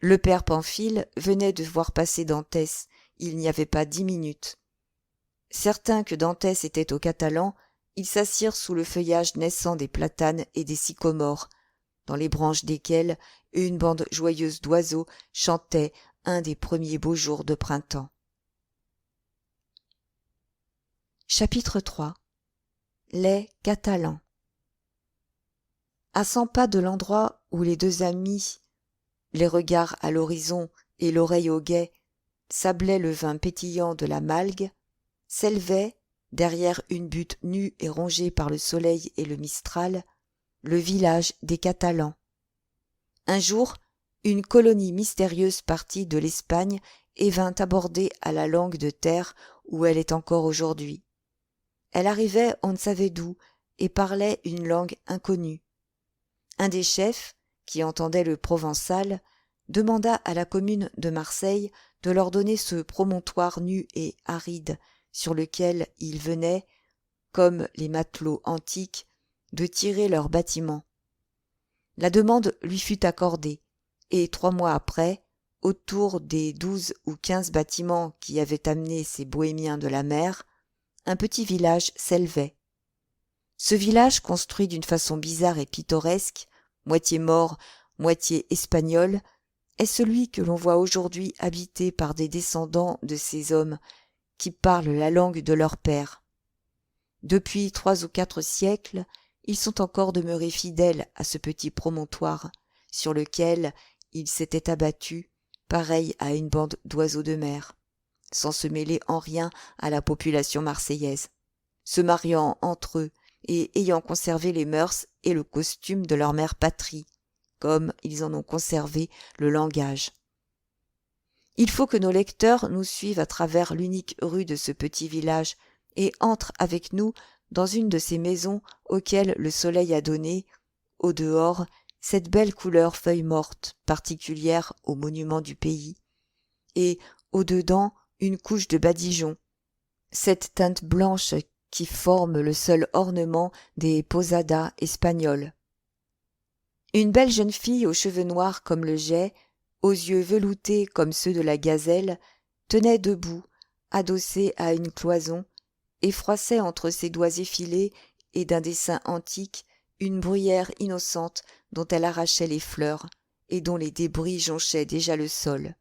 [SPEAKER 1] Le père Pamphile venait de voir passer Dantès, il n'y avait pas 10 minutes. Certains que Dantès était au Catalan, ils s'assirent sous le feuillage naissant des platanes et des sycomores, dans les branches desquels une bande joyeuse d'oiseaux chantait un des premiers beaux jours de printemps. Chapitre 3. Les Catalans. À 100 pas de l'endroit où les deux amis, les regards à l'horizon et l'oreille au guet, sablaient le vin pétillant de la Malgue, s'élevait, derrière une butte nue et rongée par le soleil et le mistral, le village des Catalans. Un jour, une colonie mystérieuse partit de l'Espagne et vint aborder à la langue de terre où elle est encore aujourd'hui. Elle arrivait on ne savait d'où et parlait une langue inconnue. Un des chefs, qui entendait le provençal, demanda à la commune de Marseille de leur donner ce promontoire nu et aride sur lequel ils venaient, comme les matelots antiques, de tirer leurs bâtiments. La demande lui fut accordée, et 3 mois après, autour des 12 ou 15 bâtiments qui avaient amené ces bohémiens de la mer, un petit village s'élevait. Ce village, construit d'une façon bizarre et pittoresque, moitié mort, moitié espagnol, est celui que l'on voit aujourd'hui habité par des descendants de ces hommes qui parlent la langue de leur père. Depuis 3 ou 4 siècles, ils sont encore demeurés fidèles à ce petit promontoire sur lequel ils s'étaient abattus, pareil à une bande d'oiseaux de mer, sans se mêler en rien à la population marseillaise, se mariant entre eux et ayant conservé les mœurs et le costume de leur mère patrie, comme ils en ont conservé le langage. Il faut que nos lecteurs nous suivent à travers l'unique rue de ce petit village et entrent avec nous dans une de ces maisons auxquelles le soleil a donné, au dehors, cette belle couleur feuille morte particulière aux monuments du pays, et au dedans une couche de badigeon, cette teinte blanche qui forme le seul ornement des posadas espagnoles. Une belle jeune fille aux cheveux noirs comme le jais, aux yeux veloutés comme ceux de la gazelle, tenait debout, adossée à une cloison, et froissait entre ses doigts effilés et d'un dessin antique une bruyère innocente dont elle arrachait les fleurs et dont les débris jonchaient déjà le sol.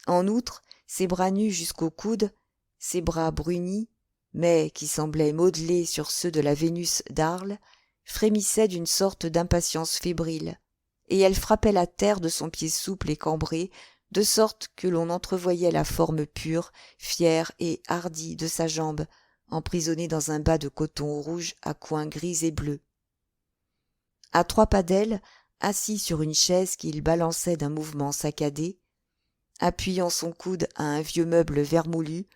[SPEAKER 1] En outre, ses bras nus jusqu'aux coudes, ses bras brunis, mais qui semblaient modelés sur ceux de la Vénus d'Arles, frémissaient d'une sorte d'impatience fébrile, et elle frappait la terre de son pied souple et cambré, de sorte que l'on entrevoyait la forme pure, fière et hardie de sa jambe, emprisonnée dans un bas de coton rouge à coins gris et bleus. À 3 pas d'elle, assis sur une chaise qu'il balançait d'un mouvement saccadé, appuyant son coude à un vieux meuble vermoulu,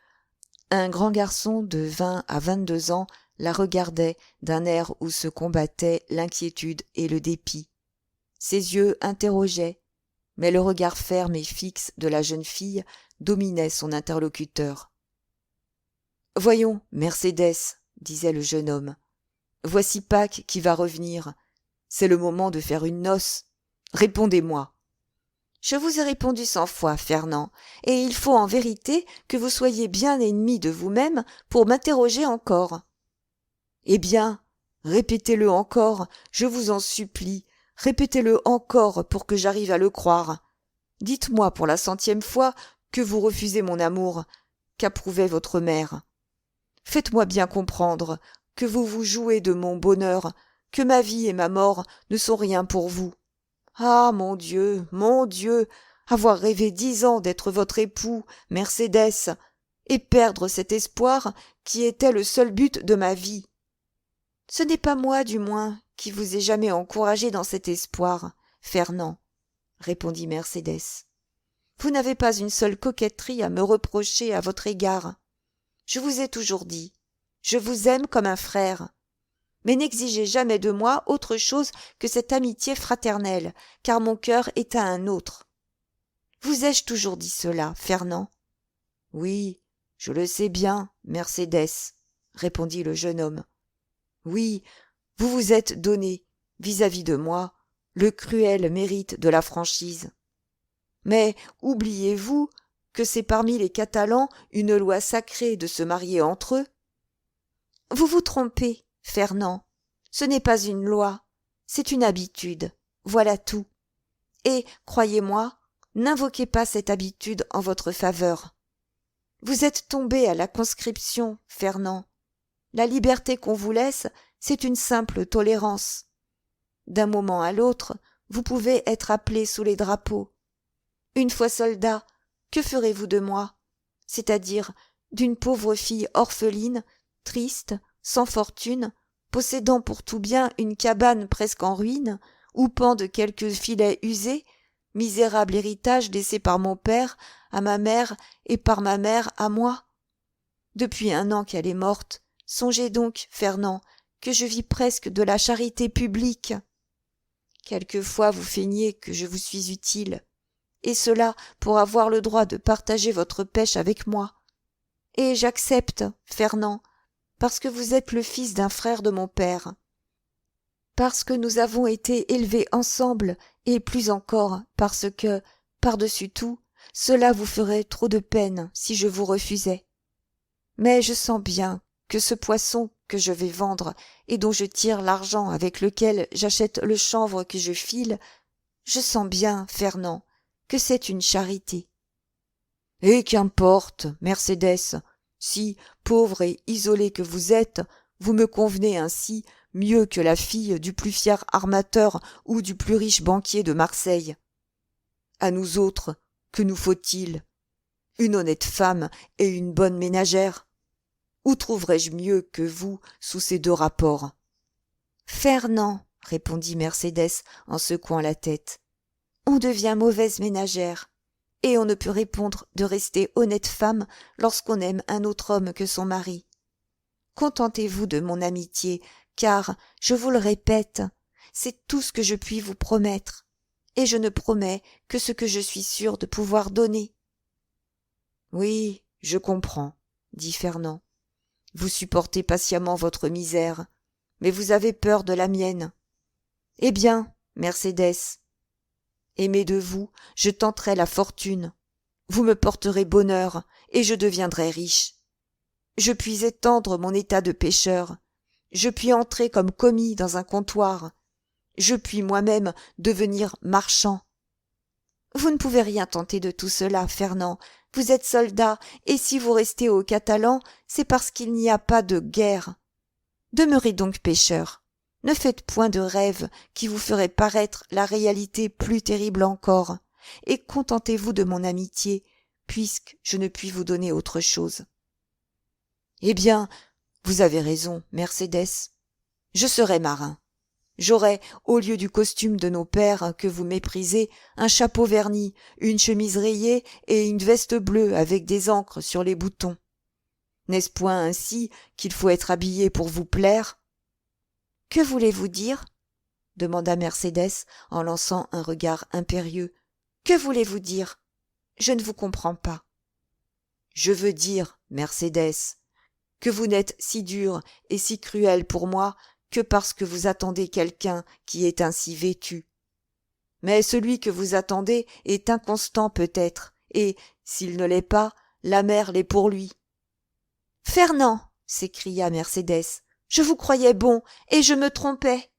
[SPEAKER 1] Un grand garçon de 20 à 22 ans la regardait d'un air où se combattaient l'inquiétude et le dépit. Ses yeux interrogeaient, mais le regard ferme et fixe de la jeune fille dominait son interlocuteur. « Voyons, Mercédès, disait le jeune homme, voici Pâques qui va revenir. C'est le moment de faire une noce. Répondez-moi. » « Je vous ai répondu 100 fois, Fernand, et il faut en vérité que vous soyez bien ennemi de vous-même pour m'interroger encore. » « Eh bien, répétez-le encore, je vous en supplie, répétez-le encore pour que j'arrive à le croire. Dites-moi pour la 100e fois que vous refusez mon amour, qu'approuvait votre mère. Faites-moi bien comprendre que vous vous jouez de mon bonheur, que ma vie et ma mort ne sont rien pour vous. Ah, mon Dieu, avoir rêvé 10 ans d'être votre époux, Mercédès, et perdre cet espoir qui était le seul but de ma vie. Ce n'est pas moi, du moins, qui vous ai jamais encouragé dans cet espoir, Fernand, répondit Mercédès. Vous n'avez pas une seule coquetterie à me reprocher à votre égard. Je vous ai toujours dit, je vous aime comme un frère. Mais n'exigez jamais de moi autre chose que cette amitié fraternelle, car mon cœur est à un autre. Vous ai-je toujours dit cela, Fernand? Oui, je le sais bien, Mercédès, répondit le jeune homme. Oui, vous vous êtes donné, vis-à-vis de moi, le cruel mérite de la franchise. Mais oubliez-vous que c'est parmi les Catalans une loi sacrée de se marier entre eux? Vous vous trompez, Fernand. Ce n'est pas une loi, c'est une habitude. Voilà tout. Et, croyez-moi, n'invoquez pas cette habitude en votre faveur. Vous êtes tombé à la conscription, Fernand. La liberté qu'on vous laisse, c'est une simple tolérance. D'un moment à l'autre, vous pouvez être appelé sous les drapeaux. Une fois soldat, que ferez-vous de moi? C'est-à-dire d'une pauvre fille orpheline, triste, sans fortune, possédant pour tout bien une cabane presque en ruine, où pendent quelques filets usés, misérable héritage laissé par mon père à ma mère et par ma mère à moi. Depuis 1 an qu'elle est morte, songez donc, Fernand, que je vis presque de la charité publique. Quelquefois vous feignez que je vous suis utile, et cela pour avoir le droit de partager votre pêche avec moi. Et j'accepte, Fernand, parce que vous êtes le fils d'un frère de mon père. Parce que nous avons été élevés ensemble, et plus encore parce que, par-dessus tout, cela vous ferait trop de peine si je vous refusais. Mais je sens bien que ce poisson que je vais vendre et dont je tire l'argent avec lequel j'achète le chanvre que je file, je sens bien, Fernand, que c'est une charité. Et qu'importe, Mercédès, si, pauvre et isolée que vous êtes, vous me convenez ainsi mieux que la fille du plus fier armateur ou du plus riche banquier de Marseille. À nous autres, que nous faut-il? Une honnête femme et une bonne ménagère. Où trouverais-je mieux que vous sous ces 2 rapports? Fernand, répondit Mercédès en secouant la tête, on devient mauvaise ménagère, et on ne peut répondre de rester honnête femme lorsqu'on aime un autre homme que son mari. Contentez-vous de mon amitié, car, je vous le répète, c'est tout ce que je puis vous promettre, et je ne promets que ce que je suis sûr de pouvoir donner. Oui, je comprends, dit Fernand. Vous supportez patiemment votre misère, mais vous avez peur de la mienne. Eh bien, Mercédès, aimée de vous, je tenterai la fortune. Vous me porterez bonheur, et je deviendrai riche. Je puis étendre mon état de pêcheur. Je puis entrer comme commis dans un comptoir. Je puis moi-même devenir marchand. Vous ne pouvez rien tenter de tout cela, Fernand. Vous êtes soldat, et si vous restez aux Catalans, c'est parce qu'il n'y a pas de guerre. Demeurez donc pêcheur. Ne faites point de rêves qui vous feraient paraître la réalité plus terrible encore, et contentez-vous de mon amitié, puisque je ne puis vous donner autre chose. Eh bien, vous avez raison, Mercédès. Je serai marin. J'aurai, au lieu du costume de nos pères que vous méprisez, un chapeau verni, une chemise rayée et une veste bleue avec des ancres sur les boutons. N'est-ce point ainsi qu'il faut être habillé pour vous plaire ?» « Que voulez-vous dire ?» demanda Mercédès en lançant un regard impérieux. « Que voulez-vous dire ? Je ne vous comprends pas. »« Je veux dire, Mercédès, que vous n'êtes si dure et si cruelle pour moi que parce que vous attendez quelqu'un qui est ainsi vêtu. Mais celui que vous attendez est inconstant peut-être, et, s'il ne l'est pas, la mer l'est pour lui. »« Fernand !» s'écria Mercédès, « je vous croyais bon, et je me trompais.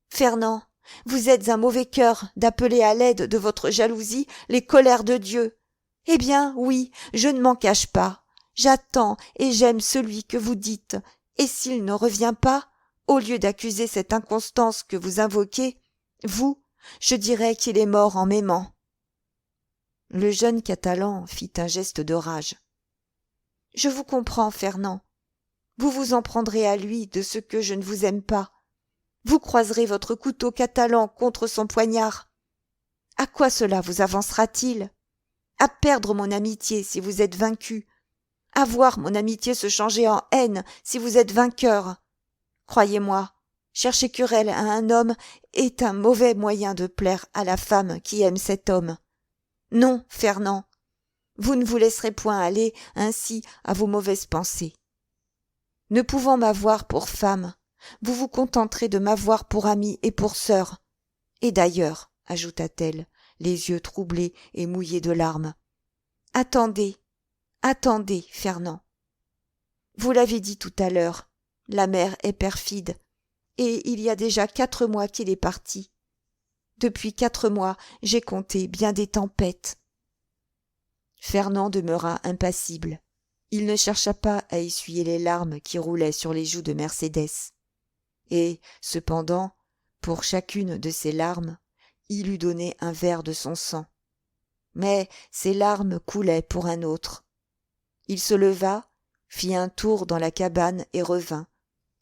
[SPEAKER 1] Fernand, vous êtes un mauvais cœur d'appeler à l'aide de votre jalousie les colères de Dieu. Eh bien, oui, je ne m'en cache pas. J'attends et j'aime celui que vous dites, et s'il ne revient pas, au lieu d'accuser cette inconstance que vous invoquez, vous, je dirais qu'il est mort en m'aimant. » Le jeune Catalan fit un geste de rage. « Je vous comprends, Fernand. Vous vous en prendrez à lui de ce que je ne vous aime pas. Vous croiserez votre couteau catalan contre son poignard. À quoi cela vous avancera-t-il ? À perdre mon amitié si vous êtes vaincu, à voir mon amitié se changer en haine si vous êtes vainqueur. Croyez-moi, chercher querelle à un homme est un mauvais moyen de plaire à la femme qui aime cet homme. Non, Fernand, vous ne vous laisserez point aller ainsi à vos mauvaises pensées. Ne pouvant m'avoir pour femme, vous vous contenterez de m'avoir pour amie et pour sœur. Et d'ailleurs, ajouta-t-elle, les yeux troublés et mouillés de larmes, attendez, attendez, Fernand. Vous l'avez dit tout à l'heure, la mer est perfide, et il y a déjà 4 mois qu'il est parti. Depuis 4 mois, j'ai compté bien des tempêtes. Fernand demeura impassible. Il ne chercha pas à essuyer les larmes qui roulaient sur les joues de Mercédès. Et, cependant, pour chacune de ces larmes, il eût donné un verre de son sang. Mais ces larmes coulaient pour un autre. Il se leva, fit un tour dans la cabane et revint,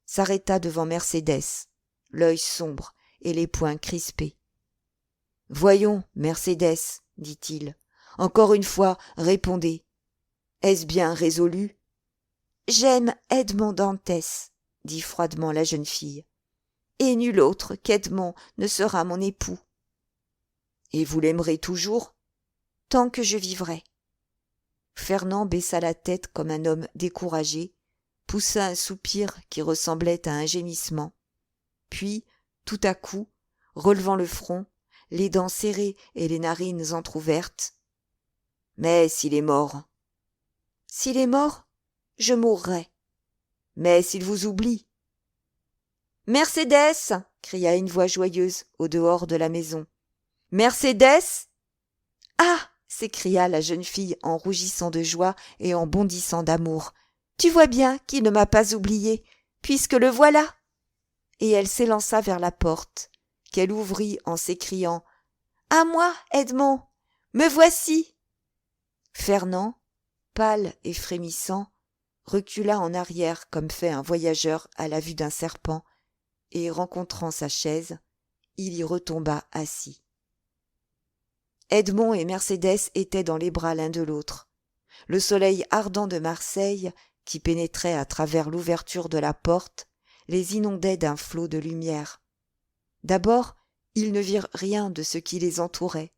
[SPEAKER 1] s'arrêta devant Mercédès, l'œil sombre et les poings crispés. « Voyons, Mercédès, dit-il, encore une fois, répondez. Est-ce bien résolu ? » « J'aime Edmond Dantès, dit froidement la jeune fille, et nul autre qu'Edmond ne sera mon époux. »« Et vous l'aimerez toujours ? » ?»« Tant que je vivrai. » Fernand baissa la tête comme un homme découragé, poussa un soupir qui ressemblait à un gémissement, puis, tout à coup, relevant le front, les dents serrées et les narines entr'ouvertes, « Mais s'il est mort ?»« S'il est mort, je mourrai. Mais s'il vous oublie ?»« Mercédès !» cria une voix joyeuse au dehors de la maison. « Mercédès !»« Ah !» s'écria la jeune fille en rougissant de joie et en bondissant d'amour. « Tu vois bien qu'il ne m'a pas oubliée, puisque le voilà !» Et elle s'élança vers la porte, qu'elle ouvrit en s'écriant « À moi, Edmond, me voici !» Fernand, pâle et frémissant, recula en arrière comme fait un voyageur à la vue d'un serpent, et rencontrant sa chaise, il y retomba assis. Edmond et Mercédès étaient dans les bras l'un de l'autre. Le soleil ardent de Marseille, qui pénétrait à travers l'ouverture de la porte, les inondait d'un flot de lumière. D'abord, ils ne virent rien de ce qui les entourait.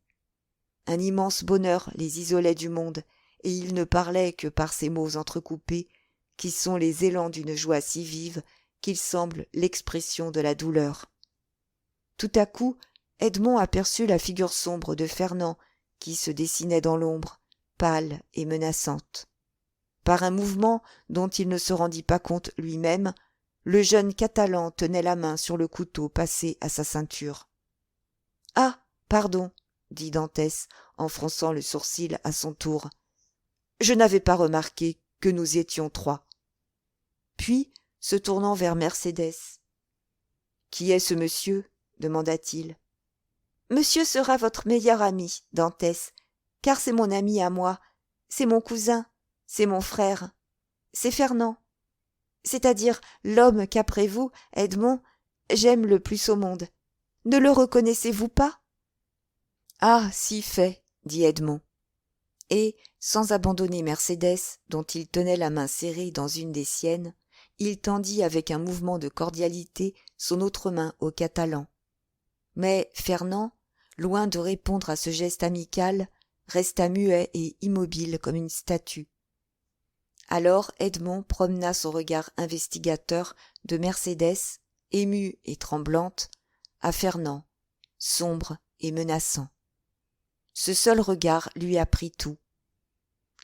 [SPEAKER 1] Un immense bonheur les isolait du monde, et ils ne parlaient que par ces mots entrecoupés, qui sont les élans d'une joie si vive qu'ils semblent l'expression de la douleur. Tout à coup, Edmond aperçut la figure sombre de Fernand qui se dessinait dans l'ombre, pâle et menaçante. Par un mouvement dont il ne se rendit pas compte lui-même, le jeune Catalan tenait la main sur le couteau passé à sa ceinture. « Ah, pardon, » dit Dantès en fronçant le sourcil à son tour. « Je n'avais pas remarqué que nous étions 3. » Puis, se tournant vers Mercédès, « Qui est ce monsieur ? » demanda-t-il. « Monsieur sera votre meilleur ami, Dantès, car c'est mon ami à moi, c'est mon cousin, c'est mon frère, c'est Fernand, c'est-à-dire l'homme qu'après vous, Edmond, j'aime le plus au monde. Ne le reconnaissez-vous pas ? » « Ah, si fait, dit Edmond. Et, sans abandonner Mercédès, dont il tenait la main serrée dans une des siennes, il tendit avec un mouvement de cordialité son autre main au Catalan. Mais Fernand, loin de répondre à ce geste amical, resta muet et immobile comme une statue. Alors Edmond promena son regard investigateur de Mercédès, émue et tremblante, à Fernand, sombre et menaçant. Ce seul regard lui apprit tout.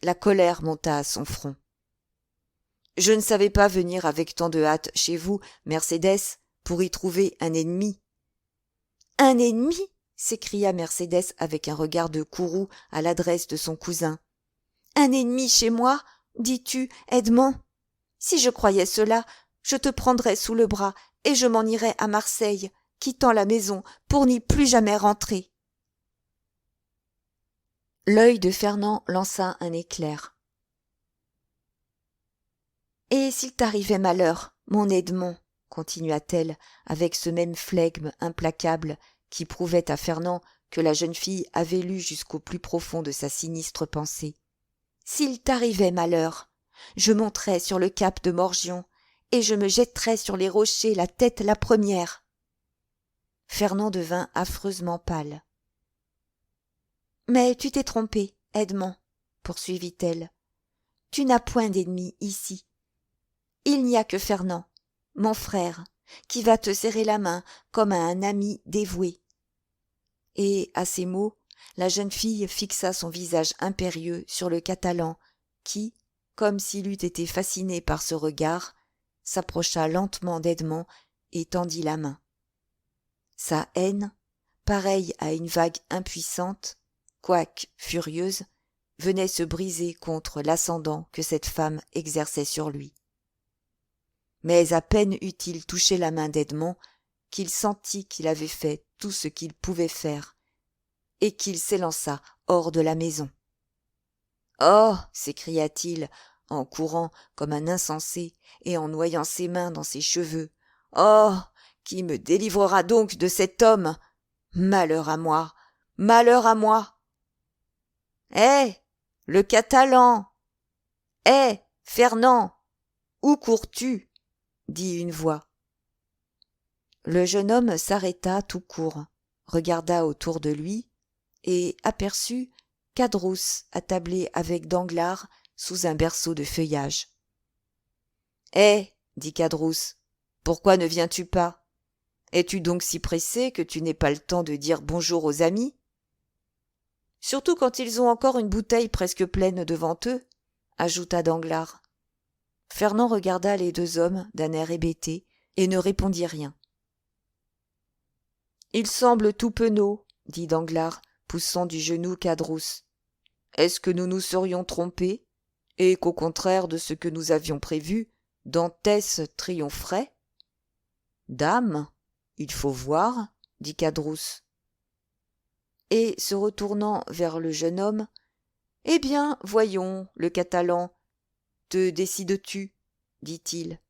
[SPEAKER 1] La colère monta à son front. « Je ne savais pas venir avec tant de hâte chez vous, Mercédès, pour y trouver un ennemi. »« Un ennemi ?» s'écria Mercédès avec un regard de courroux à l'adresse de son cousin. « Un ennemi chez moi, dis-tu, Edmond ? Si je croyais cela, je te prendrais sous le bras et je m'en irais à Marseille, quittant la maison pour n'y plus jamais rentrer. » L'œil de Fernand lança un éclair. « Et s'il t'arrivait malheur, mon Edmond, continua-t-elle avec ce même flegme implacable qui prouvait à Fernand que la jeune fille avait lu jusqu'au plus profond de sa sinistre pensée. « S'il t'arrivait malheur, je monterais sur le cap de Morgion et je me jetterais sur les rochers la tête la première. » Fernand devint affreusement pâle. « Mais tu t'es trompé, Edmond, poursuivit-elle. Tu n'as point d'ennemi ici. Il n'y a que Fernand, mon frère, qui va te serrer la main comme à un ami dévoué. » Et, à ces mots, la jeune fille fixa son visage impérieux sur le Catalan, qui, comme s'il eût été fasciné par ce regard, s'approcha lentement d'Edmond et tendit la main. Sa haine, pareille à une vague impuissante, quoique furieuse, venait se briser contre l'ascendant que cette femme exerçait sur lui. Mais à peine eut-il touché la main d'Edmond qu'il sentit qu'il avait fait tout ce qu'il pouvait faire et qu'il s'élança hors de la maison. « Oh !» s'écria-t-il en courant comme un insensé et en noyant ses mains dans ses cheveux. « Oh ! Qui me délivrera donc de cet homme ? Malheur à moi ! Malheur à moi !»« Hé ! Le Catalan ! Hé ! Fernand ! Où cours-tu ?» dit une voix. Le jeune homme s'arrêta tout court, regarda autour de lui et aperçut Caderousse attablé avec Danglars sous un berceau de feuillage. « Hé !» dit Caderousse, « pourquoi ne viens-tu pas ? Es-tu donc si pressé que tu n'aies pas le temps de dire bonjour aux amis ? Surtout quand ils ont encore une bouteille presque pleine devant eux, » ajouta Danglars. Fernand regarda les deux hommes d'un air hébété et ne répondit rien. « Il semble tout penaud, » dit Danglars, poussant du genou Caderousse. « Est-ce que nous nous serions trompés, et qu'au contraire de ce que nous avions prévu, Dantès triompherait ? » « Dame, il faut voir, » dit Caderousse. Et, se retournant vers le jeune homme, « Eh bien, voyons, le Catalan, te décides-tu ?» dit-il.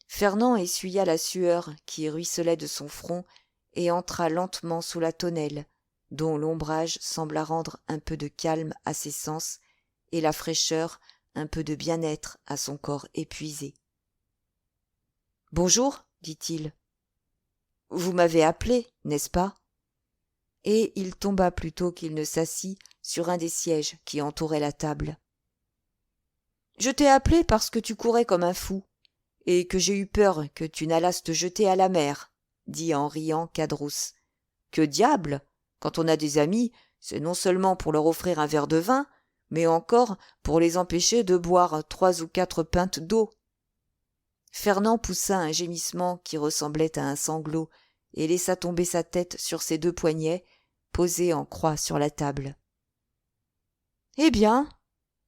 [SPEAKER 1] Fernand essuya la sueur qui ruisselait de son front et entra lentement sous la tonnelle, dont l'ombrage sembla rendre un peu de calme à ses sens et la fraîcheur un peu de bien-être à son corps épuisé. « Bonjour, dit-il. Vous m'avez appelé, n'est-ce pas ? » Et il tomba plutôt qu'il ne s'assit sur un des sièges qui entouraient la table. « Je t'ai appelé parce que tu courais comme un fou, et que j'ai eu peur que tu n'allasses te jeter à la mer, » dit en riant Caderousse. « Que diable ! Quand on a des amis, c'est non seulement pour leur offrir un verre de vin, mais encore pour les empêcher de boire 3 ou 4 pintes d'eau. » Fernand poussa un gémissement qui ressemblait à un sanglot et laissa tomber sa tête sur ses 2 poignets, posés en croix sur la table. « Eh bien,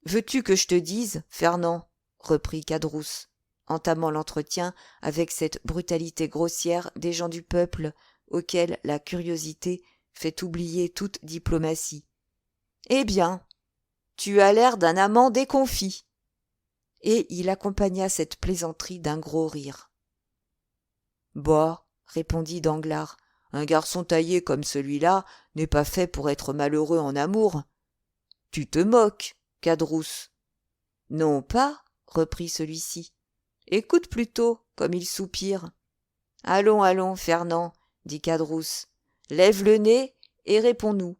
[SPEAKER 1] veux-tu que je te dise, Fernand, reprit Caderousse, entamant l'entretien avec cette brutalité grossière des gens du peuple auxquels la curiosité fait oublier toute diplomatie. Eh bien, tu as l'air d'un amant déconfit. » Et il accompagna cette plaisanterie d'un gros rire. « Bah, répondit Danglars, un garçon taillé comme celui-là n'est pas fait pour être malheureux en amour. Tu te moques, Cadrousse. Non pas, reprit celui-ci. Écoute plutôt, comme il soupire. Allons, allons, Fernand, dit Cadrousse. Lève le nez et réponds-nous.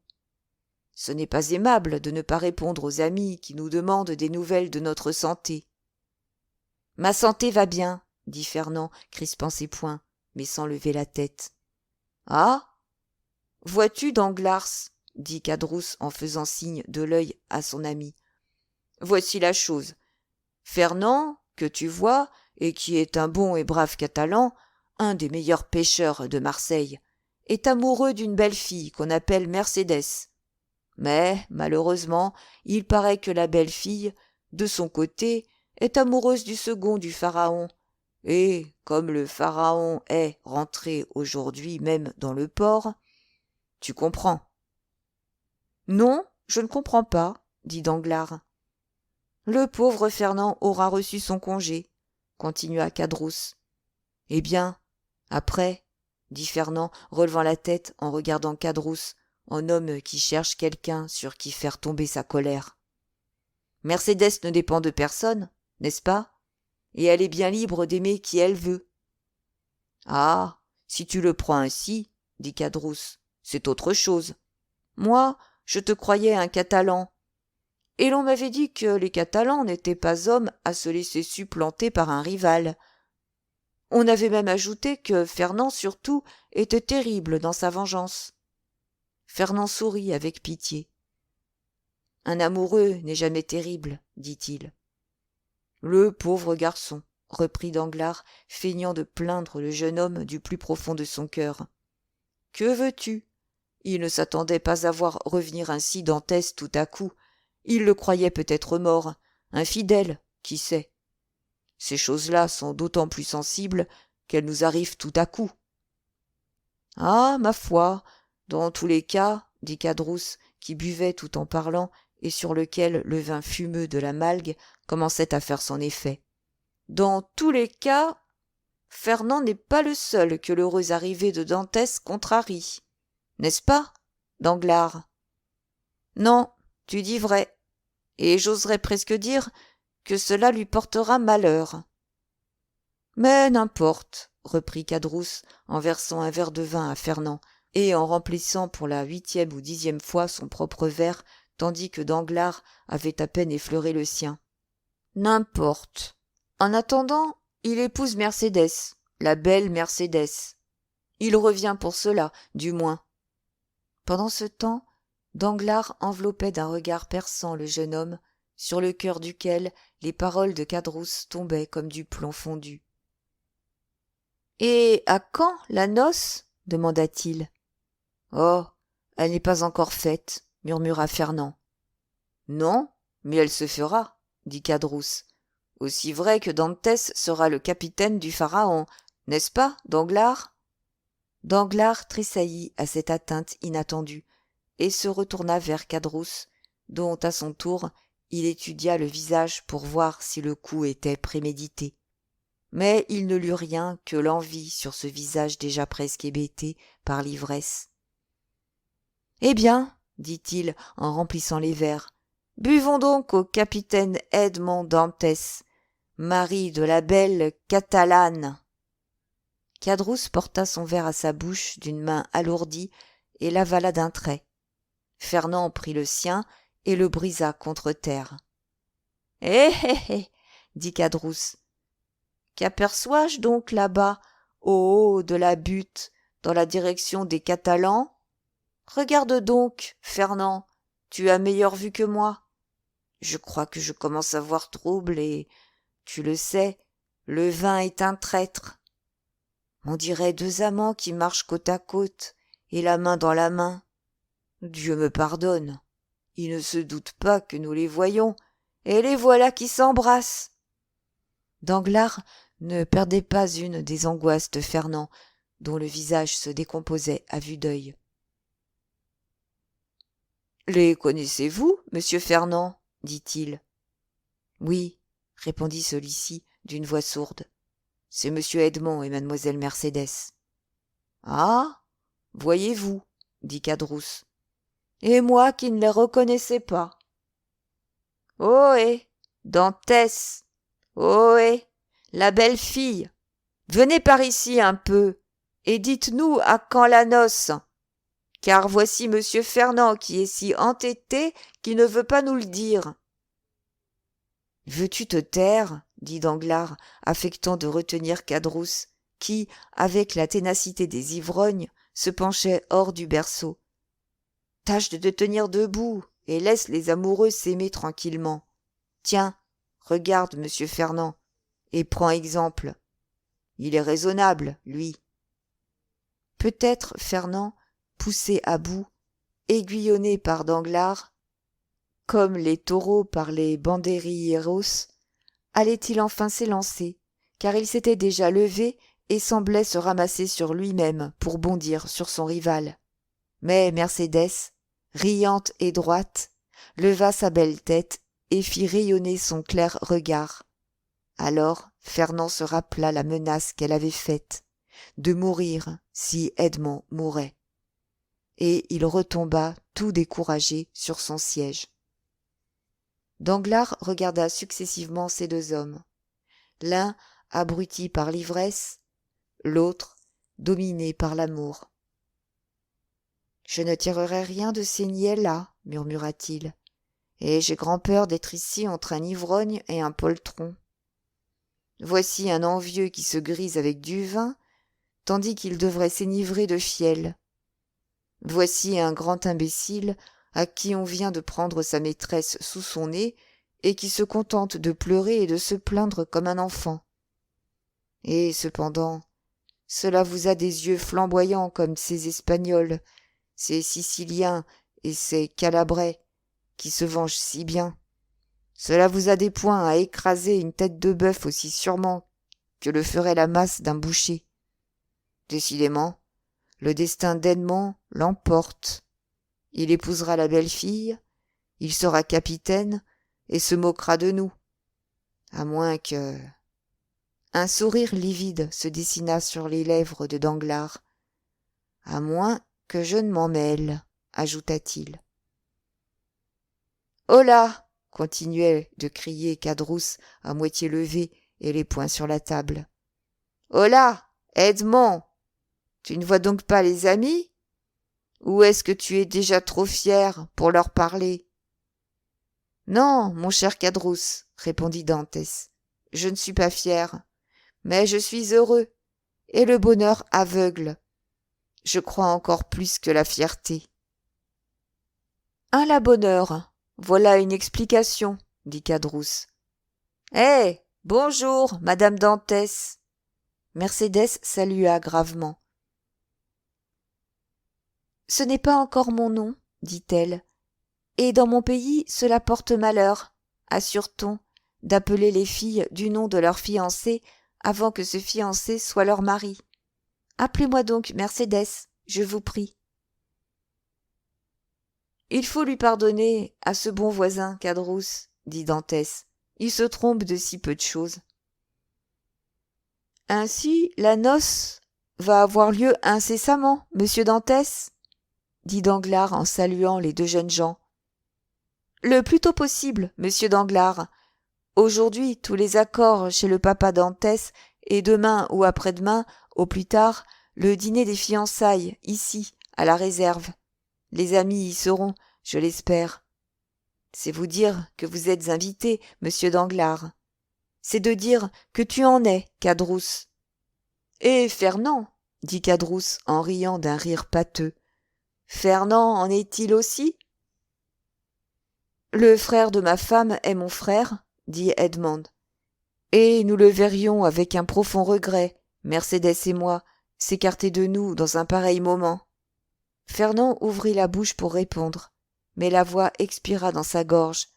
[SPEAKER 1] Ce n'est pas aimable de ne pas répondre aux amis qui nous demandent des nouvelles de notre santé. Ma santé va bien, dit Fernand, crispant ses poings, mais sans lever la tête. Ah, vois-tu, Danglars, dit Cadrousse en faisant signe de l'œil à son ami. Voici la chose. Fernand, que tu vois, et qui est un bon et brave Catalan, un des meilleurs pêcheurs de Marseille, est amoureux d'une belle fille qu'on appelle Mercédès. Mais, malheureusement, il paraît que la belle fille, de son côté, est amoureuse du second du pharaon, et, comme le pharaon est rentré aujourd'hui même dans le port, tu comprends. Non, je ne comprends pas, dit Danglars. Le pauvre Fernand aura reçu son congé, continua Cadrousse. Eh bien, après, dit Fernand, relevant la tête en regardant Cadrousse, en homme qui cherche quelqu'un sur qui faire tomber sa colère. Mercédès ne dépend de personne, n'est-ce pas? Et elle est bien libre d'aimer qui elle veut. Ah, si tu le prends ainsi, dit Cadrousse, c'est autre chose. Moi, je te croyais un Catalan. Et l'on m'avait dit que les Catalans n'étaient pas hommes à se laisser supplanter par un rival. On avait même ajouté que Fernand, surtout, était terrible dans sa vengeance. Fernand sourit avec pitié. Un amoureux n'est jamais terrible, dit-il. Le pauvre garçon, reprit Danglars, feignant de plaindre le jeune homme du plus profond de son cœur. Que veux-tu? Il ne s'attendait pas à voir revenir ainsi Dantès tout à coup. Il le croyait peut-être mort, infidèle, qui sait. Ces choses-là sont d'autant plus sensibles qu'elles nous arrivent tout à coup. Ah, ma foi, dans tous les cas, dit Cadrousse, qui buvait tout en parlant, et sur lequel le vin fumeux de la malgue commençait à faire son effet. Dans tous les cas, Fernand n'est pas le seul que l'heureuse arrivée de Dantès contrarie. N'est-ce pas, Danglars? Non, tu dis vrai, et j'oserais presque dire que cela lui portera malheur. Mais n'importe, reprit Cadrousse en versant un verre de vin à Fernand, et en remplissant pour la 8e ou 10e fois son propre verre, tandis que Danglars avait à peine effleuré le sien. N'importe. En attendant, il épouse Mercédès, la belle Mercédès. Il revient pour cela, du moins. Pendant ce temps, Danglars enveloppait d'un regard perçant le jeune homme, sur le cœur duquel les paroles de Cadrousse tombaient comme du plomb fondu. « Et à quand la noce ?» demanda-t-il. « Oh, elle n'est pas encore faite, » murmura Fernand. « Non, mais elle se fera, » dit Cadrousse. « Aussi vrai que Dantès sera le capitaine du pharaon, n'est-ce pas, Danglars ?» Danglars tressaillit à cette atteinte inattendue, et se retourna vers Cadrousse, dont à son tour il étudia le visage pour voir si le coup était prémédité. Mais il ne lut rien que l'envie sur ce visage déjà presque hébété par l'ivresse. « Eh bien, dit-il en remplissant les verres, buvons donc au capitaine Edmond Dantès, mari de la belle Catalane. » Cadrousse porta son verre à sa bouche d'une main alourdie et l'avala d'un trait. Fernand prit le sien et le brisa contre terre. « Eh eh eh » dit Cadrousse. « Qu'aperçois-je donc là-bas, au haut de la butte, dans la direction des Catalans? Regarde donc, Fernand, tu as meilleure vue que moi. Je crois que je commence à voir trouble et, tu le sais, le vin est un traître. On dirait deux amants qui marchent côte à côte et la main dans la main. Dieu me pardonne, ils ne se doutent pas que nous les voyons, et les voilà qui s'embrassent. » Danglars ne perdait pas une des angoisses de Fernand, dont le visage se décomposait à vue d'œil. « Les connaissez-vous, monsieur Fernand ?» dit-il. « Oui, » répondit celui-ci d'une voix sourde. « C'est monsieur Edmond et mademoiselle Mercédès. »« Ah, voyez-vous, » dit Cadrousse. « Et moi qui ne les reconnaissais pas. Ohé, Dantès, ohé, la belle fille, venez par ici un peu, et dites-nous à quand la noce, car voici monsieur Fernand qui est si entêté qu'il ne veut pas nous le dire. Veux-tu te taire dit Danglars, affectant de retenir Caderousse, qui, avec la ténacité des ivrognes, se penchait hors du berceau. Tâche de te tenir debout, et laisse les amoureux s'aimer tranquillement. Tiens, regarde monsieur Fernand, et prends exemple. Il est raisonnable, lui. Peut-être Fernand, poussé à bout, aiguillonné par Danglars, comme les taureaux par les banderilleros, allait-il enfin s'élancer, car il s'était déjà levé et semblait se ramasser sur lui-même pour bondir sur son rival. Mais Mercédès, riante et droite, leva sa belle tête et fit rayonner son clair regard. Alors Fernand se rappela la menace qu'elle avait faite, de mourir si Edmond mourait. Et il retomba tout découragé sur son siège. Danglars regarda successivement ces deux hommes, l'un abruti par l'ivresse, l'autre dominé par l'amour. « Je ne tirerai rien de ces niais-là, murmura-t-il, et j'ai grand-peur d'être ici entre un ivrogne et un poltron. Voici un envieux qui se grise avec du vin, tandis qu'il devrait s'enivrer de fiel. Voici un grand imbécile à qui on vient de prendre sa maîtresse sous son nez et qui se contente de pleurer et de se plaindre comme un enfant. Et cependant, cela vous a des yeux flamboyants comme ces Espagnols, ces Siciliens et ces Calabrais, qui se vengent si bien. Cela vous a des poings à écraser une tête de bœuf aussi sûrement que le ferait la masse d'un boucher. Décidément, le destin d'Edmond l'emporte. Il épousera la belle fille, il sera capitaine et se moquera de nous. À moins que... Un sourire livide se dessina sur les lèvres de Danglars. À moins que je ne m'en mêle, ajouta-t-il. Holà! Continuait de crier Caderousse à moitié levé et les poings sur la table. Holà! Edmond! Tu ne vois donc pas les amis? Ou est-ce que tu es déjà trop fier pour leur parler? Non, mon cher Caderousse, répondit Dantès, je ne suis pas fier, mais je suis heureux, et le bonheur aveugle. Je crois encore plus que la fierté. Un la bonheur, voilà une explication, dit Caderousse. Eh, bonjour, madame Dantès. Mercédès salua gravement. Ce n'est pas encore mon nom, dit-elle, et dans mon pays cela porte malheur, assure-t-on, d'appeler les filles du nom de leur fiancé avant que ce fiancé soit leur mari. Appelez-moi donc Mercédès, je vous prie. Il faut lui pardonner à ce bon voisin Caderousse, dit Dantès. Il se trompe de si peu de choses. Ainsi, la noce va avoir lieu incessamment, monsieur Dantès, dit Danglars en saluant les deux jeunes gens. Le plus tôt possible, monsieur Danglars. Aujourd'hui, tous les accords chez le papa Dantès, et demain ou après-demain, au plus tard, le dîner des fiançailles, ici, à la réserve. Les amis y seront, je l'espère. C'est vous dire que vous êtes invité, monsieur Danglars. C'est de dire que tu en es, Caderousse. Et Fernand, dit Caderousse en riant d'un rire pâteux. Fernand en est-il aussi? Le frère de ma femme est mon frère, dit Edmond. Et nous le verrions avec un profond regret, Mercédès et moi, s'écarter de nous dans un pareil moment. Fernand ouvrit la bouche pour répondre, mais la voix expira dans sa gorge,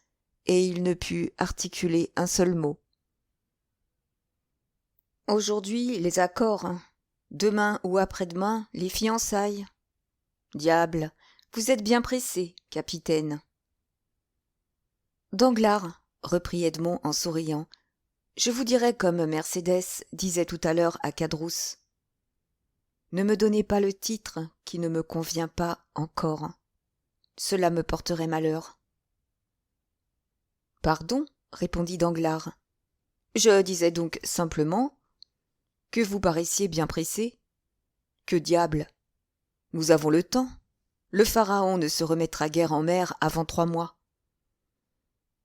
[SPEAKER 1] et il ne put articuler un seul mot. Aujourd'hui, les accords. Demain ou après-demain, les fiançailles. Diable, vous êtes bien pressé, capitaine. Danglars, reprit Edmond en souriant, je vous dirai comme Mercédès disait tout à l'heure à Caderousse. Ne me donnez pas le titre qui ne me convient pas encore. Cela me porterait malheur. Pardon, répondit Danglars. Je disais donc simplement que vous paraissiez bien pressé. Que diable! Nous avons le temps. Le pharaon ne se remettra guère en mer avant 3 mois.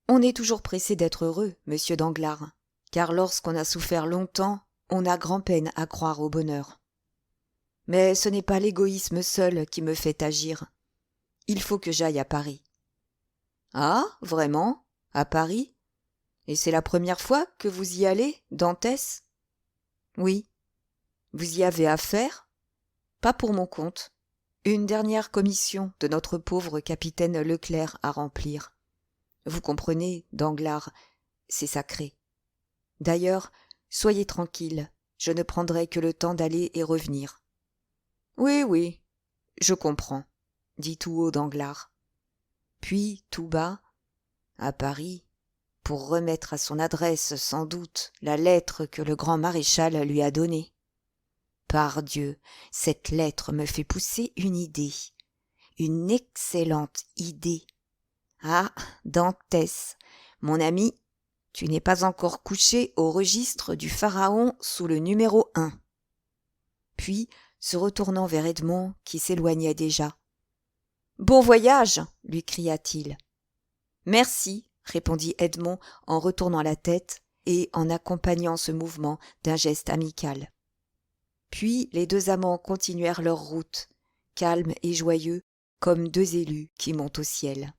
[SPEAKER 1] On est toujours pressé d'être heureux, monsieur Danglars, car lorsqu'on a souffert longtemps, on a grand-peine à croire au bonheur. Mais ce n'est pas l'égoïsme seul qui me fait agir. Il faut que j'aille à Paris. Ah, vraiment? À Paris? Et c'est la première fois que vous y allez, Dantès? Oui. Vous y avez affaire? Pas pour mon compte. Une dernière commission de notre pauvre capitaine Leclerc à remplir. Vous comprenez, Danglars, c'est sacré. D'ailleurs, soyez tranquille, je ne prendrai que le temps d'aller et revenir. Oui, oui, je comprends, dit tout haut Danglars. Puis, tout bas, à Paris, pour remettre à son adresse sans doute la lettre que le grand maréchal lui a donnée. Pardieu, cette lettre me fait pousser une excellente idée. Ah, Dantès, mon ami, tu n'es pas encore couché au registre du Pharaon sous le numéro 1. Puis, se retournant vers Edmond, qui s'éloignait déjà. Bon voyage, lui cria-t-il. Merci, répondit Edmond en retournant la tête et en accompagnant ce mouvement d'un geste amical. Puis les 2 amants continuèrent leur route, calmes et joyeux comme 2 élus qui montent au ciel.